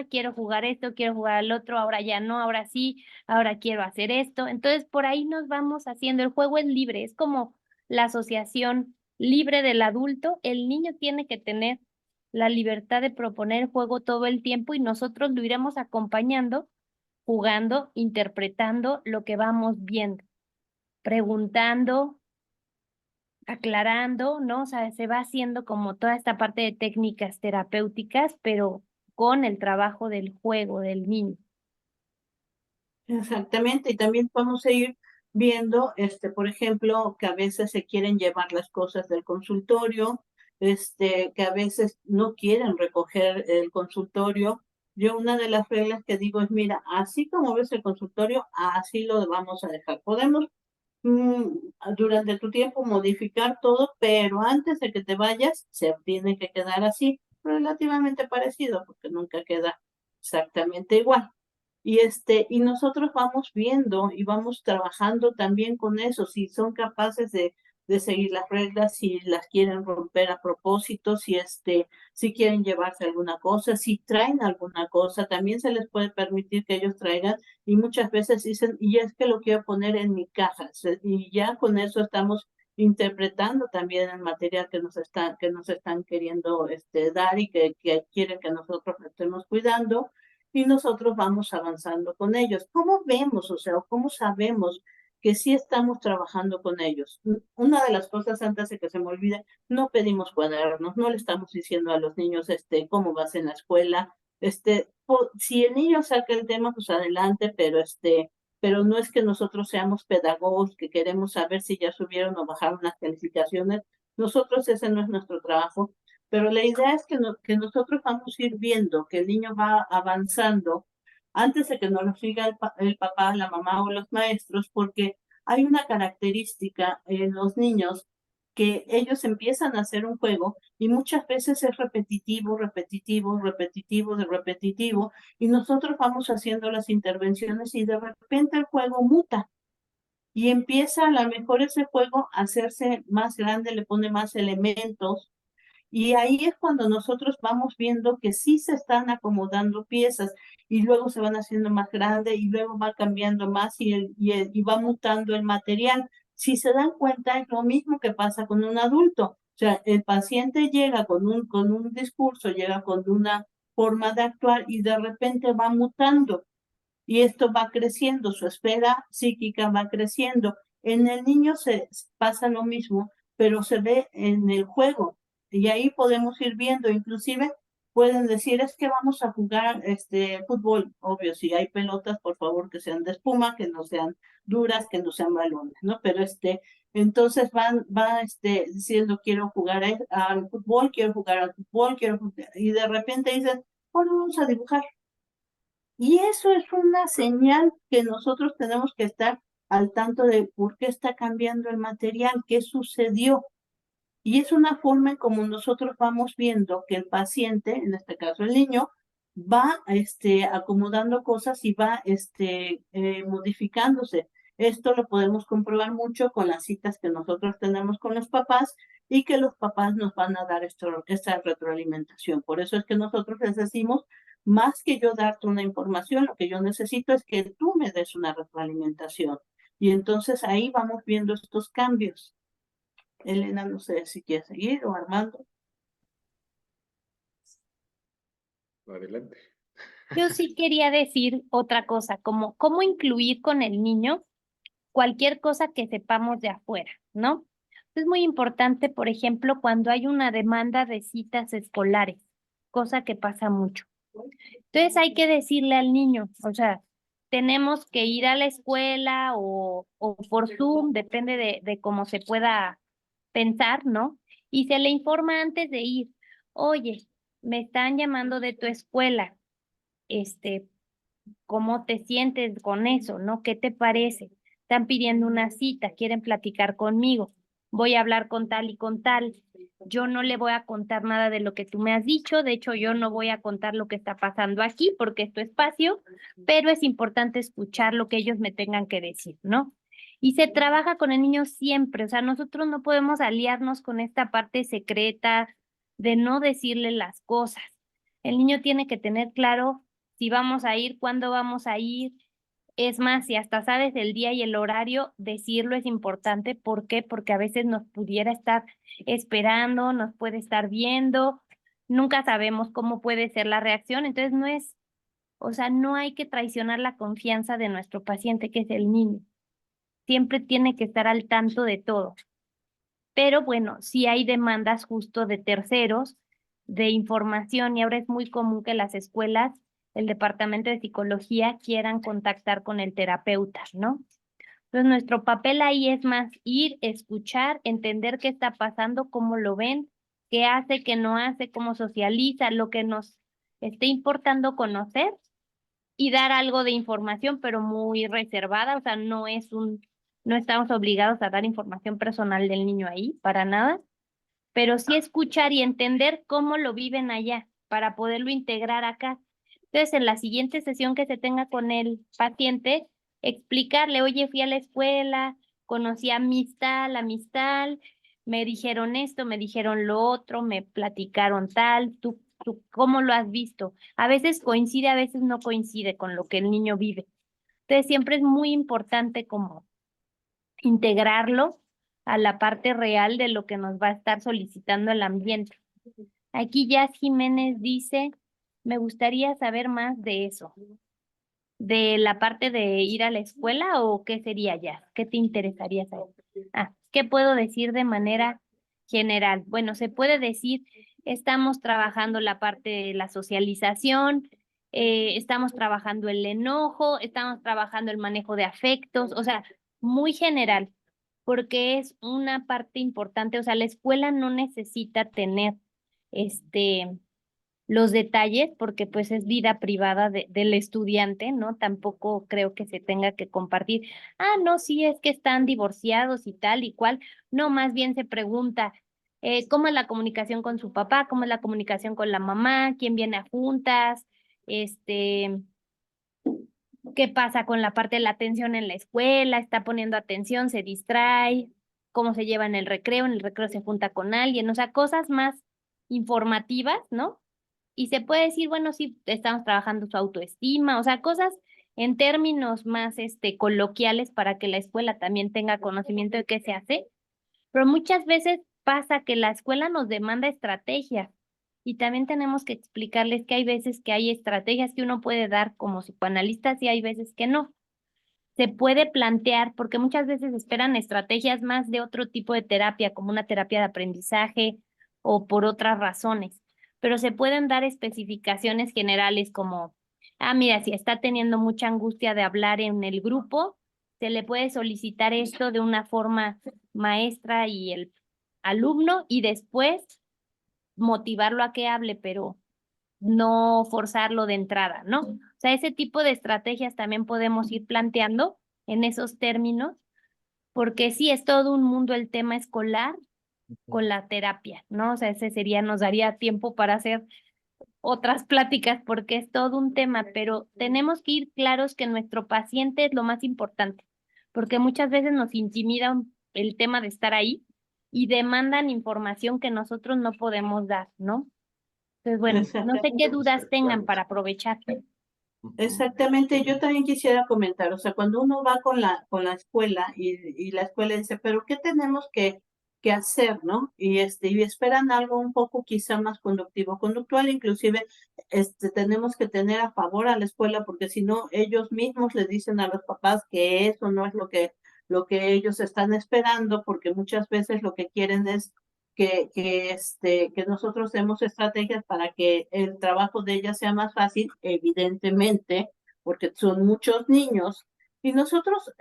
Quiero jugar esto, quiero jugar al otro, ahora ya no, ahora sí, ahora quiero hacer esto. Entonces, por ahí nos vamos haciendo. El juego es libre, es como la asociación libre del adulto. El niño tiene que tener la libertad de proponer el juego todo el tiempo y nosotros lo iremos acompañando, jugando, interpretando lo que vamos viendo, preguntando, aclarando, ¿no? O sea, se va haciendo como toda esta parte de técnicas terapéuticas, pero con el trabajo del juego del niño. Exactamente, y también vamos a ir viendo, por ejemplo, que a veces se quieren llevar las cosas del consultorio, que a veces no quieren recoger el consultorio. Yo una de las reglas que digo es, mira, así como ves el consultorio, así lo vamos a dejar. Podemos durante tu tiempo modificar todo, pero antes de que te vayas, se tiene que quedar así, relativamente parecido, porque nunca queda exactamente igual. Y nosotros vamos viendo y vamos trabajando también con eso, si son capaces de seguir las reglas, si las quieren romper a propósito, si quieren llevarse alguna cosa, si traen alguna cosa, también se les puede permitir que ellos traigan y muchas veces dicen, y es que lo quiero poner en mi caja, y ya con eso estamos interpretando también el material que nos están queriendo dar y que quieren que nosotros lo estemos cuidando y nosotros vamos avanzando con ellos. ¿Cómo vemos, o sea, cómo sabemos que sí estamos trabajando con ellos? Una de las cosas, antes de que se me olvide, no pedimos cuadernos, no le estamos diciendo a los niños, cómo vas en la escuela, si el niño saca el tema, pues adelante, pero no es que nosotros seamos pedagogos, que queremos saber si ya subieron o bajaron las calificaciones. Nosotros ese no es nuestro trabajo, pero la idea es que nosotros vamos a ir viendo que el niño va avanzando antes de que nos lo diga el papá, la mamá o los maestros, porque hay una característica en los niños que ellos empiezan a hacer un juego y muchas veces es repetitivo, repetitivo, repetitivo, de repetitivo, y nosotros vamos haciendo las intervenciones y de repente el juego muta y empieza a lo mejor ese juego a hacerse más grande, le pone más elementos, y ahí es cuando nosotros vamos viendo que sí se están acomodando piezas y luego se van haciendo más grandes y luego va cambiando más y va mutando el material. Si se dan cuenta, es lo mismo que pasa con un adulto. O sea, el paciente llega con un discurso, llega con una forma de actuar y de repente va mutando y esto va creciendo, su esfera psíquica va creciendo. En el niño se pasa lo mismo, pero se ve en el juego y ahí podemos ir viendo, inclusive pueden decir es que vamos a jugar fútbol, obvio, si hay pelotas, por favor que sean de espuma, que no sean duras, que no sean balones, ¿no? Pero entonces va diciendo quiero jugar al fútbol, quiero jugar al fútbol, y de repente dicen, bueno, vamos a dibujar. Y eso es una señal que nosotros tenemos que estar al tanto de por qué está cambiando el material, qué sucedió. Y es una forma en como nosotros vamos viendo que el paciente, en este caso el niño, va acomodando cosas y va modificándose. Esto lo podemos comprobar mucho con las citas que nosotros tenemos con los papás y que los papás nos van a dar esta retroalimentación. Por eso es que nosotros les decimos, más que yo darte una información, lo que yo necesito es que tú me des una retroalimentación. Y entonces ahí vamos viendo estos cambios. Elena, no sé si quiere seguir o Armando. Adelante. Yo sí quería decir otra cosa, como cómo incluir con el niño cualquier cosa que sepamos de afuera, ¿no? Es muy importante, por ejemplo, cuando hay una demanda de citas escolares, cosa que pasa mucho. Entonces hay que decirle al niño, o sea, tenemos que ir a la escuela o por Zoom, depende de cómo se pueda pensar, ¿no? Y se le informa antes de ir, oye, me están llamando de tu escuela, este, ¿cómo te sientes con eso, no? ¿Qué te parece? Están pidiendo una cita, quieren platicar conmigo, voy a hablar con tal y con tal. Yo no le voy a contar nada de lo que tú me has dicho, de hecho yo no voy a contar lo que está pasando aquí porque es tu espacio, pero es importante escuchar lo que ellos me tengan que decir, ¿no? Y se trabaja con el niño siempre, o sea, nosotros no podemos aliarnos con esta parte secreta de no decirle las cosas. El niño tiene que tener claro si vamos a ir, cuándo vamos a ir. Es más, si hasta sabes el día y el horario, decirlo es importante. ¿Por qué? Porque a veces nos pudiera estar esperando, nos puede estar viendo, nunca sabemos cómo puede ser la reacción. Entonces no es, o sea, no hay que traicionar la confianza de nuestro paciente, que es el niño. Siempre tiene que estar al tanto de todo. Pero bueno, sí hay demandas justo de terceros, de información, y ahora es muy común que las escuelas, el departamento de psicología, quieran contactar con el terapeuta, ¿no? Entonces, nuestro papel ahí es más ir, escuchar, entender qué está pasando, cómo lo ven, qué hace, qué no hace, cómo socializa, lo que nos esté importando conocer y dar algo de información, pero muy reservada, o sea, no estamos obligados a dar información personal del niño ahí, para nada, pero sí escuchar y entender cómo lo viven allá para poderlo integrar acá. Entonces, en la siguiente sesión que se tenga con el paciente, explicarle, oye, fui a la escuela, conocí a amistad, me dijeron esto, me dijeron lo otro, me platicaron tal, tú ¿cómo lo has visto? A veces coincide, a veces no coincide con lo que el niño vive. Entonces, siempre es muy importante como integrarlo a la parte real de lo que nos va a estar solicitando el ambiente. Aquí Jazz Jiménez dice, me gustaría saber más de eso, de la parte de ir a la escuela o qué sería Jazz, ¿qué te interesaría saber? ¿Qué puedo decir de manera general? Bueno, se puede decir, estamos trabajando la parte de la socialización, estamos trabajando el enojo, estamos trabajando el manejo de afectos, o sea, muy general, porque es una parte importante, o sea, la escuela no necesita tener este los detalles, porque pues es vida privada del estudiante, ¿no? Tampoco creo que se tenga que compartir. Ah, no, sí, es que están divorciados y tal y cual. No, más bien se pregunta, ¿cómo es la comunicación con su papá? ¿Cómo es la comunicación con la mamá? ¿Quién viene a juntas? Este, ¿qué pasa con la parte de la atención en la escuela? ¿Está poniendo atención? ¿Se distrae? ¿Cómo se lleva en el recreo? ¿En el recreo se junta con alguien? O sea, cosas más informativas, ¿no? Y se puede decir, bueno, sí, estamos trabajando su autoestima, o sea, cosas en términos más coloquiales para que la escuela también tenga conocimiento de qué se hace, pero muchas veces pasa que la escuela nos demanda estrategias y también tenemos que explicarles que hay veces que hay estrategias que uno puede dar como psicoanalistas y hay veces que no. Se puede plantear, porque muchas veces esperan estrategias más de otro tipo de terapia, como una terapia de aprendizaje o por otras razones, pero se pueden dar especificaciones generales como, ah, mira, si está teniendo mucha angustia de hablar en el grupo, se le puede solicitar esto de una forma maestra y el alumno y después motivarlo a que hable, pero no forzarlo de entrada, ¿no? O sea, ese tipo de estrategias también podemos ir planteando en esos términos, porque sí es todo un mundo el tema escolar con la terapia, ¿no? O sea, ese sería, nos daría tiempo para hacer otras pláticas porque es todo un tema, pero tenemos que ir claros que nuestro paciente es lo más importante, porque muchas veces nos intimida el tema de estar ahí y demandan información que nosotros no podemos dar, ¿no? Entonces, bueno, no sé qué Exactamente. dudas tengan para aprovechar. Exactamente, yo también quisiera comentar, o sea, cuando uno va con la escuela y la escuela dice, pero ¿qué tenemos que hacer, no? Y esperan algo un poco quizá más conductivo, conductual, inclusive, tenemos que tener a favor a la escuela, porque si no, ellos mismos les dicen a los papás que eso no es lo que ellos están esperando, porque muchas veces lo que quieren es que nosotros demos estrategias para que el trabajo de ella sea más fácil, evidentemente, porque son muchos niños. Y nosotros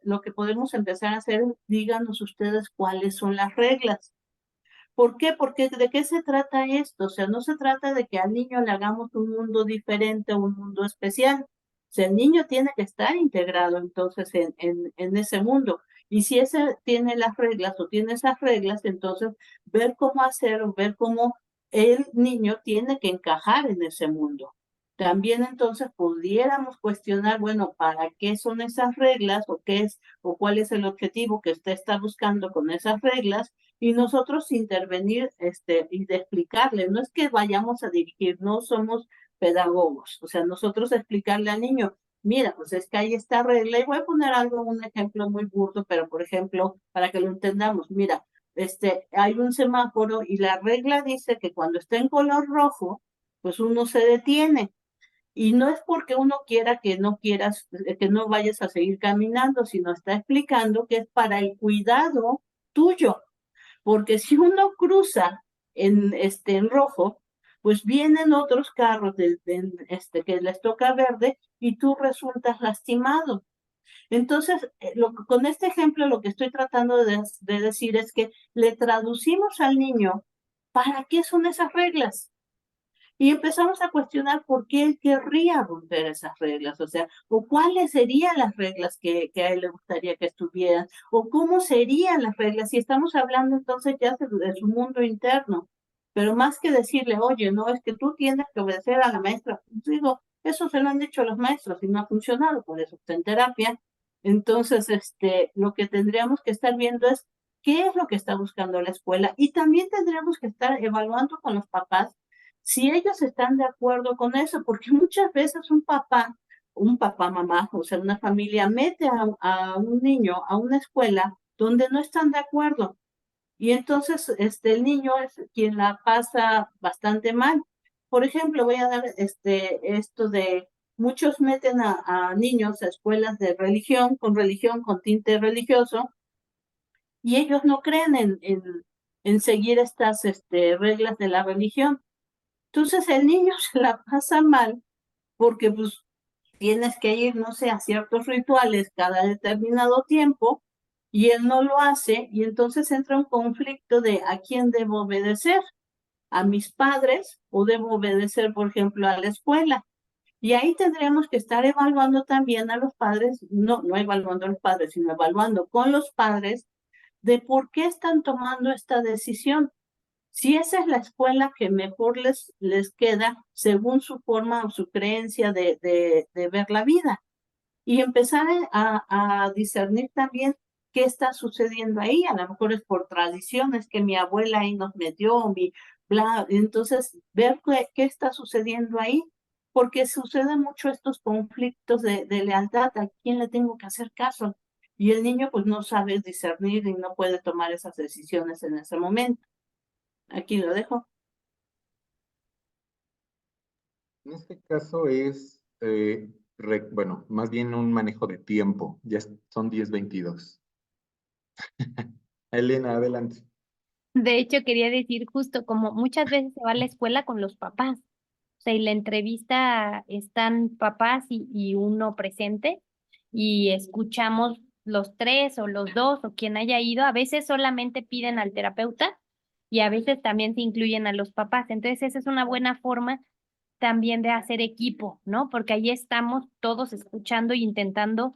lo que podemos empezar a hacer, díganos ustedes cuáles son las reglas. ¿Por qué? Porque ¿de qué se trata esto? O sea, no se trata de que al niño le hagamos un mundo diferente o un mundo especial. O sea, el niño tiene que estar integrado entonces en ese mundo. Y si ese tiene las reglas o tiene esas reglas, entonces ver cómo hacer o ver cómo el niño tiene que encajar en ese mundo. También entonces pudiéramos cuestionar, bueno, ¿para qué son esas reglas o qué es o cuál es el objetivo que usted está buscando con esas reglas? Y nosotros intervenir y de explicarle, no es que vayamos a dirigir, no somos pedagogos, o sea, nosotros explicarle al niño, mira, pues es que hay esta regla, y voy a poner algo, un ejemplo muy burdo, pero por ejemplo, para que lo entendamos, mira, hay un semáforo y la regla dice que cuando está en color rojo, pues uno se detiene. Y no es porque uno quiera que no quieras, que no vayas a seguir caminando, sino está explicando que es para el cuidado tuyo, porque si uno cruza en rojo, pues vienen otros carros que les toca verde y tú resultas lastimado. Entonces, con este ejemplo lo que estoy tratando de decir es que le traducimos al niño para qué son esas reglas. Y empezamos a cuestionar por qué él querría romper esas reglas, o sea, o cuáles serían las reglas que a él le gustaría que estuvieran, o cómo serían las reglas. Si estamos hablando entonces ya de su mundo interno, pero más que decirle, oye, no, es que tú tienes que obedecer a la maestra, pues digo, eso se lo han dicho los maestros y no ha funcionado, por eso está en terapia. Entonces, lo que tendríamos que estar viendo es qué es lo que está buscando la escuela y también tendríamos que estar evaluando con los papás si ellos están de acuerdo con eso, porque muchas veces un papá, mamá, o sea, una familia mete a un niño a una escuela donde no están de acuerdo. Y entonces el niño es quien la pasa bastante mal. Por ejemplo, voy a dar esto de muchos meten a niños a escuelas de religión, con tinte religioso, y ellos no creen en seguir estas reglas de la religión. Entonces el niño se la pasa mal porque pues tienes que ir, no sé, a ciertos rituales cada determinado tiempo y él no lo hace y entonces entra un conflicto de a quién debo obedecer. a mis padres o debo obedecer, por ejemplo, a la escuela? Y ahí tendremos que estar evaluando también a los padres, no evaluando a los padres, sino evaluando con los padres de por qué están tomando esta decisión. Si esa es la escuela que mejor les queda según su forma o su creencia de ver la vida. Y empezar a discernir también qué está sucediendo ahí. A lo mejor es por tradiciones que mi abuela ahí nos metió, bla. Entonces, ver qué está sucediendo ahí, porque suceden mucho estos conflictos de lealtad. ¿A quién le tengo que hacer caso? Y el niño pues no sabe discernir y no puede tomar esas decisiones en ese momento. Aquí lo dejo. En este caso es, bueno, más bien un manejo de tiempo. Ya son 10:22. Elena, adelante. De hecho, quería decir justo como muchas veces se va a la escuela con los papás. O sea, y la entrevista están papás y uno presente y escuchamos los tres o los dos o quien haya ido. A veces solamente piden al terapeuta y a veces también se incluyen a los papás. Entonces, esa es una buena forma también de hacer equipo, ¿no? Porque ahí estamos todos escuchando e intentando,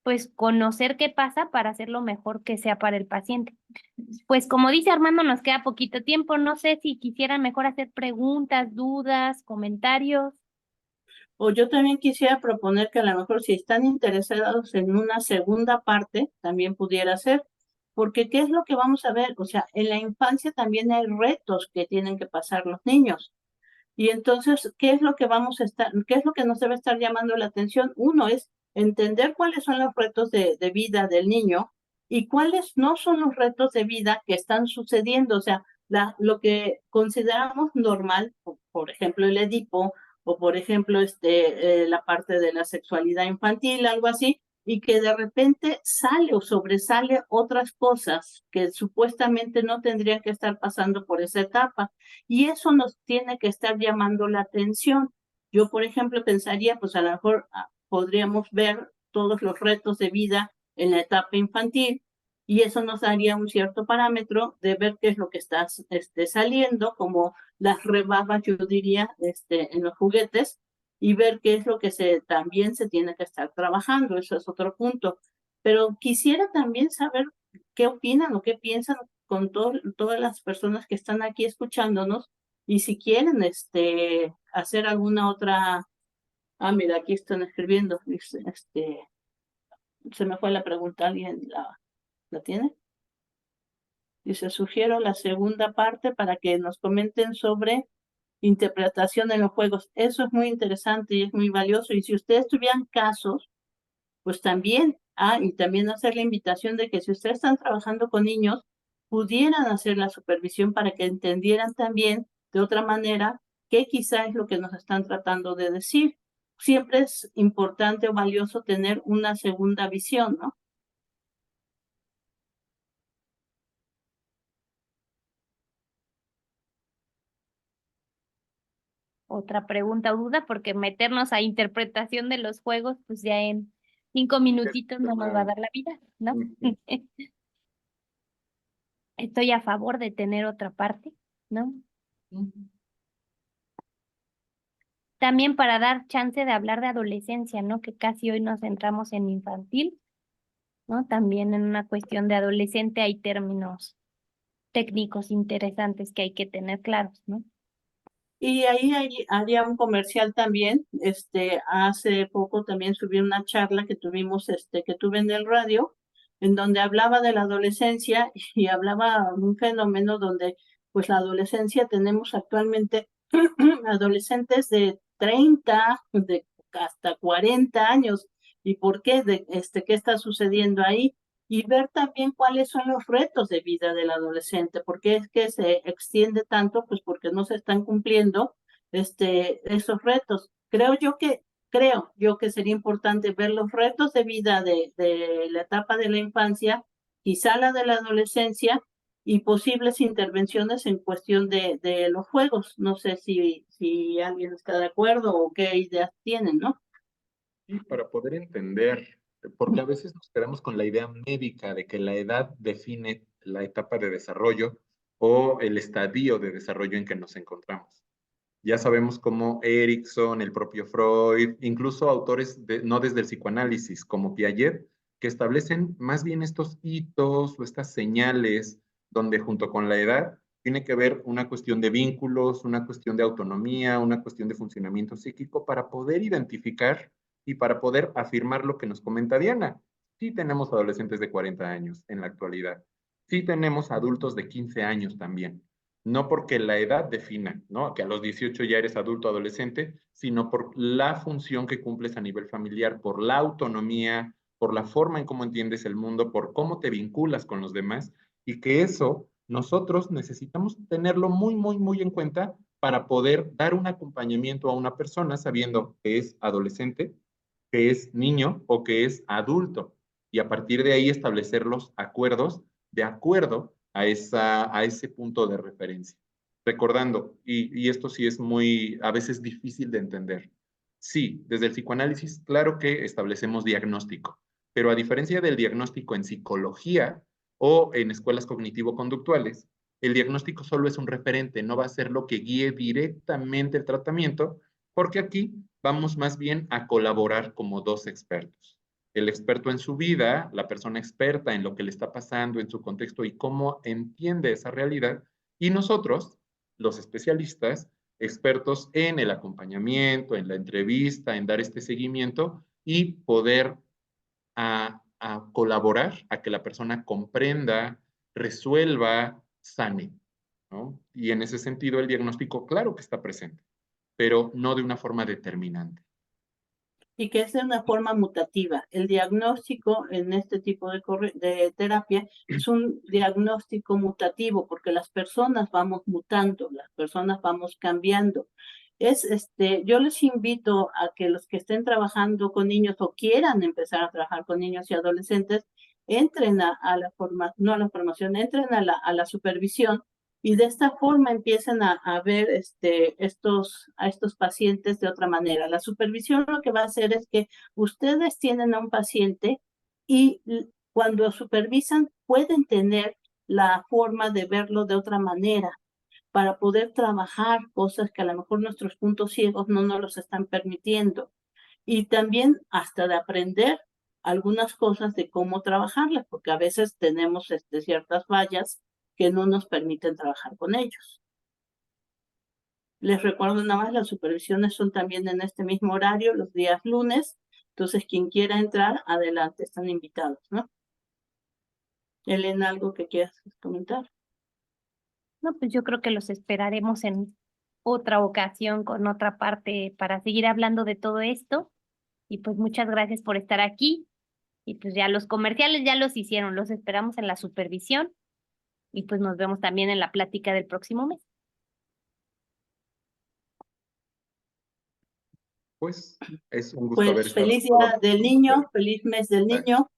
pues, conocer qué pasa para hacer lo mejor que sea para el paciente. Pues como dice Armando, nos queda poquito tiempo. No sé si quisieran mejor hacer preguntas, dudas, comentarios. O yo también quisiera proponer que a lo mejor si están interesados en una segunda parte, también pudiera ser, porque ¿qué es lo que vamos a ver? O sea, en la infancia también hay retos que tienen que pasar los niños. Y entonces, ¿qué es lo que qué es lo que nos debe estar llamando la atención? Uno es entender cuáles son los retos de vida del niño y cuáles no son los retos de vida que están sucediendo. O sea, lo que consideramos normal, por ejemplo, el Edipo, o por ejemplo, la parte de la sexualidad infantil, algo así, y que de repente sale o sobresale otras cosas que supuestamente no tendrían que estar pasando por esa etapa. Y eso nos tiene que estar llamando la atención. Yo, por ejemplo, pensaría, pues a lo mejor podríamos ver todos los retos de vida en la etapa infantil y eso nos daría un cierto parámetro de ver qué es lo que está saliendo, como las rebabas, yo diría, en los juguetes, y ver qué es lo que también se tiene que estar trabajando. Eso es otro punto. Pero quisiera también saber qué opinan o qué piensan con todas las personas que están aquí escuchándonos y si quieren hacer alguna otra. Mira, aquí están escribiendo. Dice, se me fue la pregunta, ¿alguien la tiene? Dice, sugiero la segunda parte para que nos comenten sobre interpretación en los juegos. Eso es muy interesante y es muy valioso. Y si ustedes tuvieran casos, pues también, y también hacer la invitación de que si ustedes están trabajando con niños, pudieran hacer la supervisión para que entendieran también de otra manera qué quizá es lo que nos están tratando de decir. Siempre es importante o valioso tener una segunda visión, ¿no? Otra pregunta o duda, porque meternos a interpretación de los juegos, pues ya en 5 minutitos no nos va a dar la vida, ¿no? Estoy a favor de tener otra parte, ¿no? También para dar chance de hablar de adolescencia, ¿no? Que casi hoy nos centramos en infantil, ¿no? También en una cuestión de adolescente hay términos técnicos interesantes que hay que tener claros, ¿no? Y ahí haría un comercial también. Hace poco también subí una charla que tuvimos, que tuve en el radio, en donde hablaba de la adolescencia y hablaba de un fenómeno donde, pues, la adolescencia tenemos actualmente adolescentes de 30, de hasta 40 años. ¿Y por qué? ¿Qué está sucediendo ahí? Y ver también cuáles son los retos de vida del adolescente, porque es que se extiende tanto, pues porque no se están cumpliendo esos retos. Creo yo que sería importante ver los retos de vida de la etapa de la infancia, quizá la de la adolescencia, y posibles intervenciones en cuestión de los juegos. No sé si alguien está de acuerdo o qué ideas tienen, ¿no? Y para poder entender, porque a veces nos quedamos con la idea médica de que la edad define la etapa de desarrollo o el estadio de desarrollo en que nos encontramos. Ya sabemos cómo Erickson, el propio Freud, incluso autores no desde el psicoanálisis como Piaget, que establecen más bien estos hitos o estas señales donde junto con la edad tiene que ver una cuestión de vínculos, una cuestión de autonomía, una cuestión de funcionamiento psíquico para poder identificar y para poder afirmar lo que nos comenta Diana. Sí tenemos adolescentes de 40 años en la actualidad. Sí tenemos adultos de 15 años también. No porque la edad defina, ¿no? Que a los 18 ya eres adulto o adolescente, sino por la función que cumples a nivel familiar, por la autonomía, por la forma en cómo entiendes el mundo, por cómo te vinculas con los demás, y que eso nosotros necesitamos tenerlo muy, muy, muy en cuenta para poder dar un acompañamiento a una persona sabiendo que es adolescente, que es niño o que es adulto, y a partir de ahí establecer los acuerdos de acuerdo a ese punto de referencia. Recordando, y esto sí es muy, a veces difícil de entender. Sí, desde el psicoanálisis, claro que establecemos diagnóstico, pero a diferencia del diagnóstico en psicología o en escuelas cognitivo-conductuales, el diagnóstico solo es un referente, no va a ser lo que guíe directamente el tratamiento, porque aquí vamos más bien a colaborar como dos expertos. El experto en su vida, la persona experta en lo que le está pasando en su contexto y cómo entiende esa realidad, y nosotros, los especialistas, expertos en el acompañamiento, en la entrevista, en dar este seguimiento y poder a colaborar a que la persona comprenda, resuelva, sane, ¿no? Y en ese sentido el diagnóstico, claro que está presente, pero no de una forma determinante. Y que es de una forma mutativa. El diagnóstico en este tipo de terapia es un diagnóstico mutativo porque las personas vamos mutando, las personas vamos cambiando. Yo les invito a que los que estén trabajando con niños o quieran empezar a trabajar con niños y adolescentes, entren a la formación, no a la formación, entren a la supervisión y de esta forma empiezan a ver a estos pacientes de otra manera. La supervisión lo que va a hacer es que ustedes tienen a un paciente y cuando supervisan pueden tener la forma de verlo de otra manera para poder trabajar cosas que a lo mejor nuestros puntos ciegos no nos los están permitiendo. Y también hasta de aprender algunas cosas de cómo trabajarlas, porque a veces tenemos ciertas fallas que no nos permiten trabajar con ellos. Les recuerdo nada más, las supervisiones son también en este mismo horario, los días lunes. Entonces, quien quiera entrar, adelante, están invitados, ¿no? Elena, ¿algo que quieras comentar? No, pues yo creo que los esperaremos en otra ocasión con otra parte para seguir hablando de todo esto. Y pues muchas gracias por estar aquí. Y pues ya los comerciales ya los hicieron, los esperamos en la supervisión y pues nos vemos también en la plática del próximo mes. Pues es un gusto haber Pues estado feliz con día del niño, ustedes. feliz mes del niño.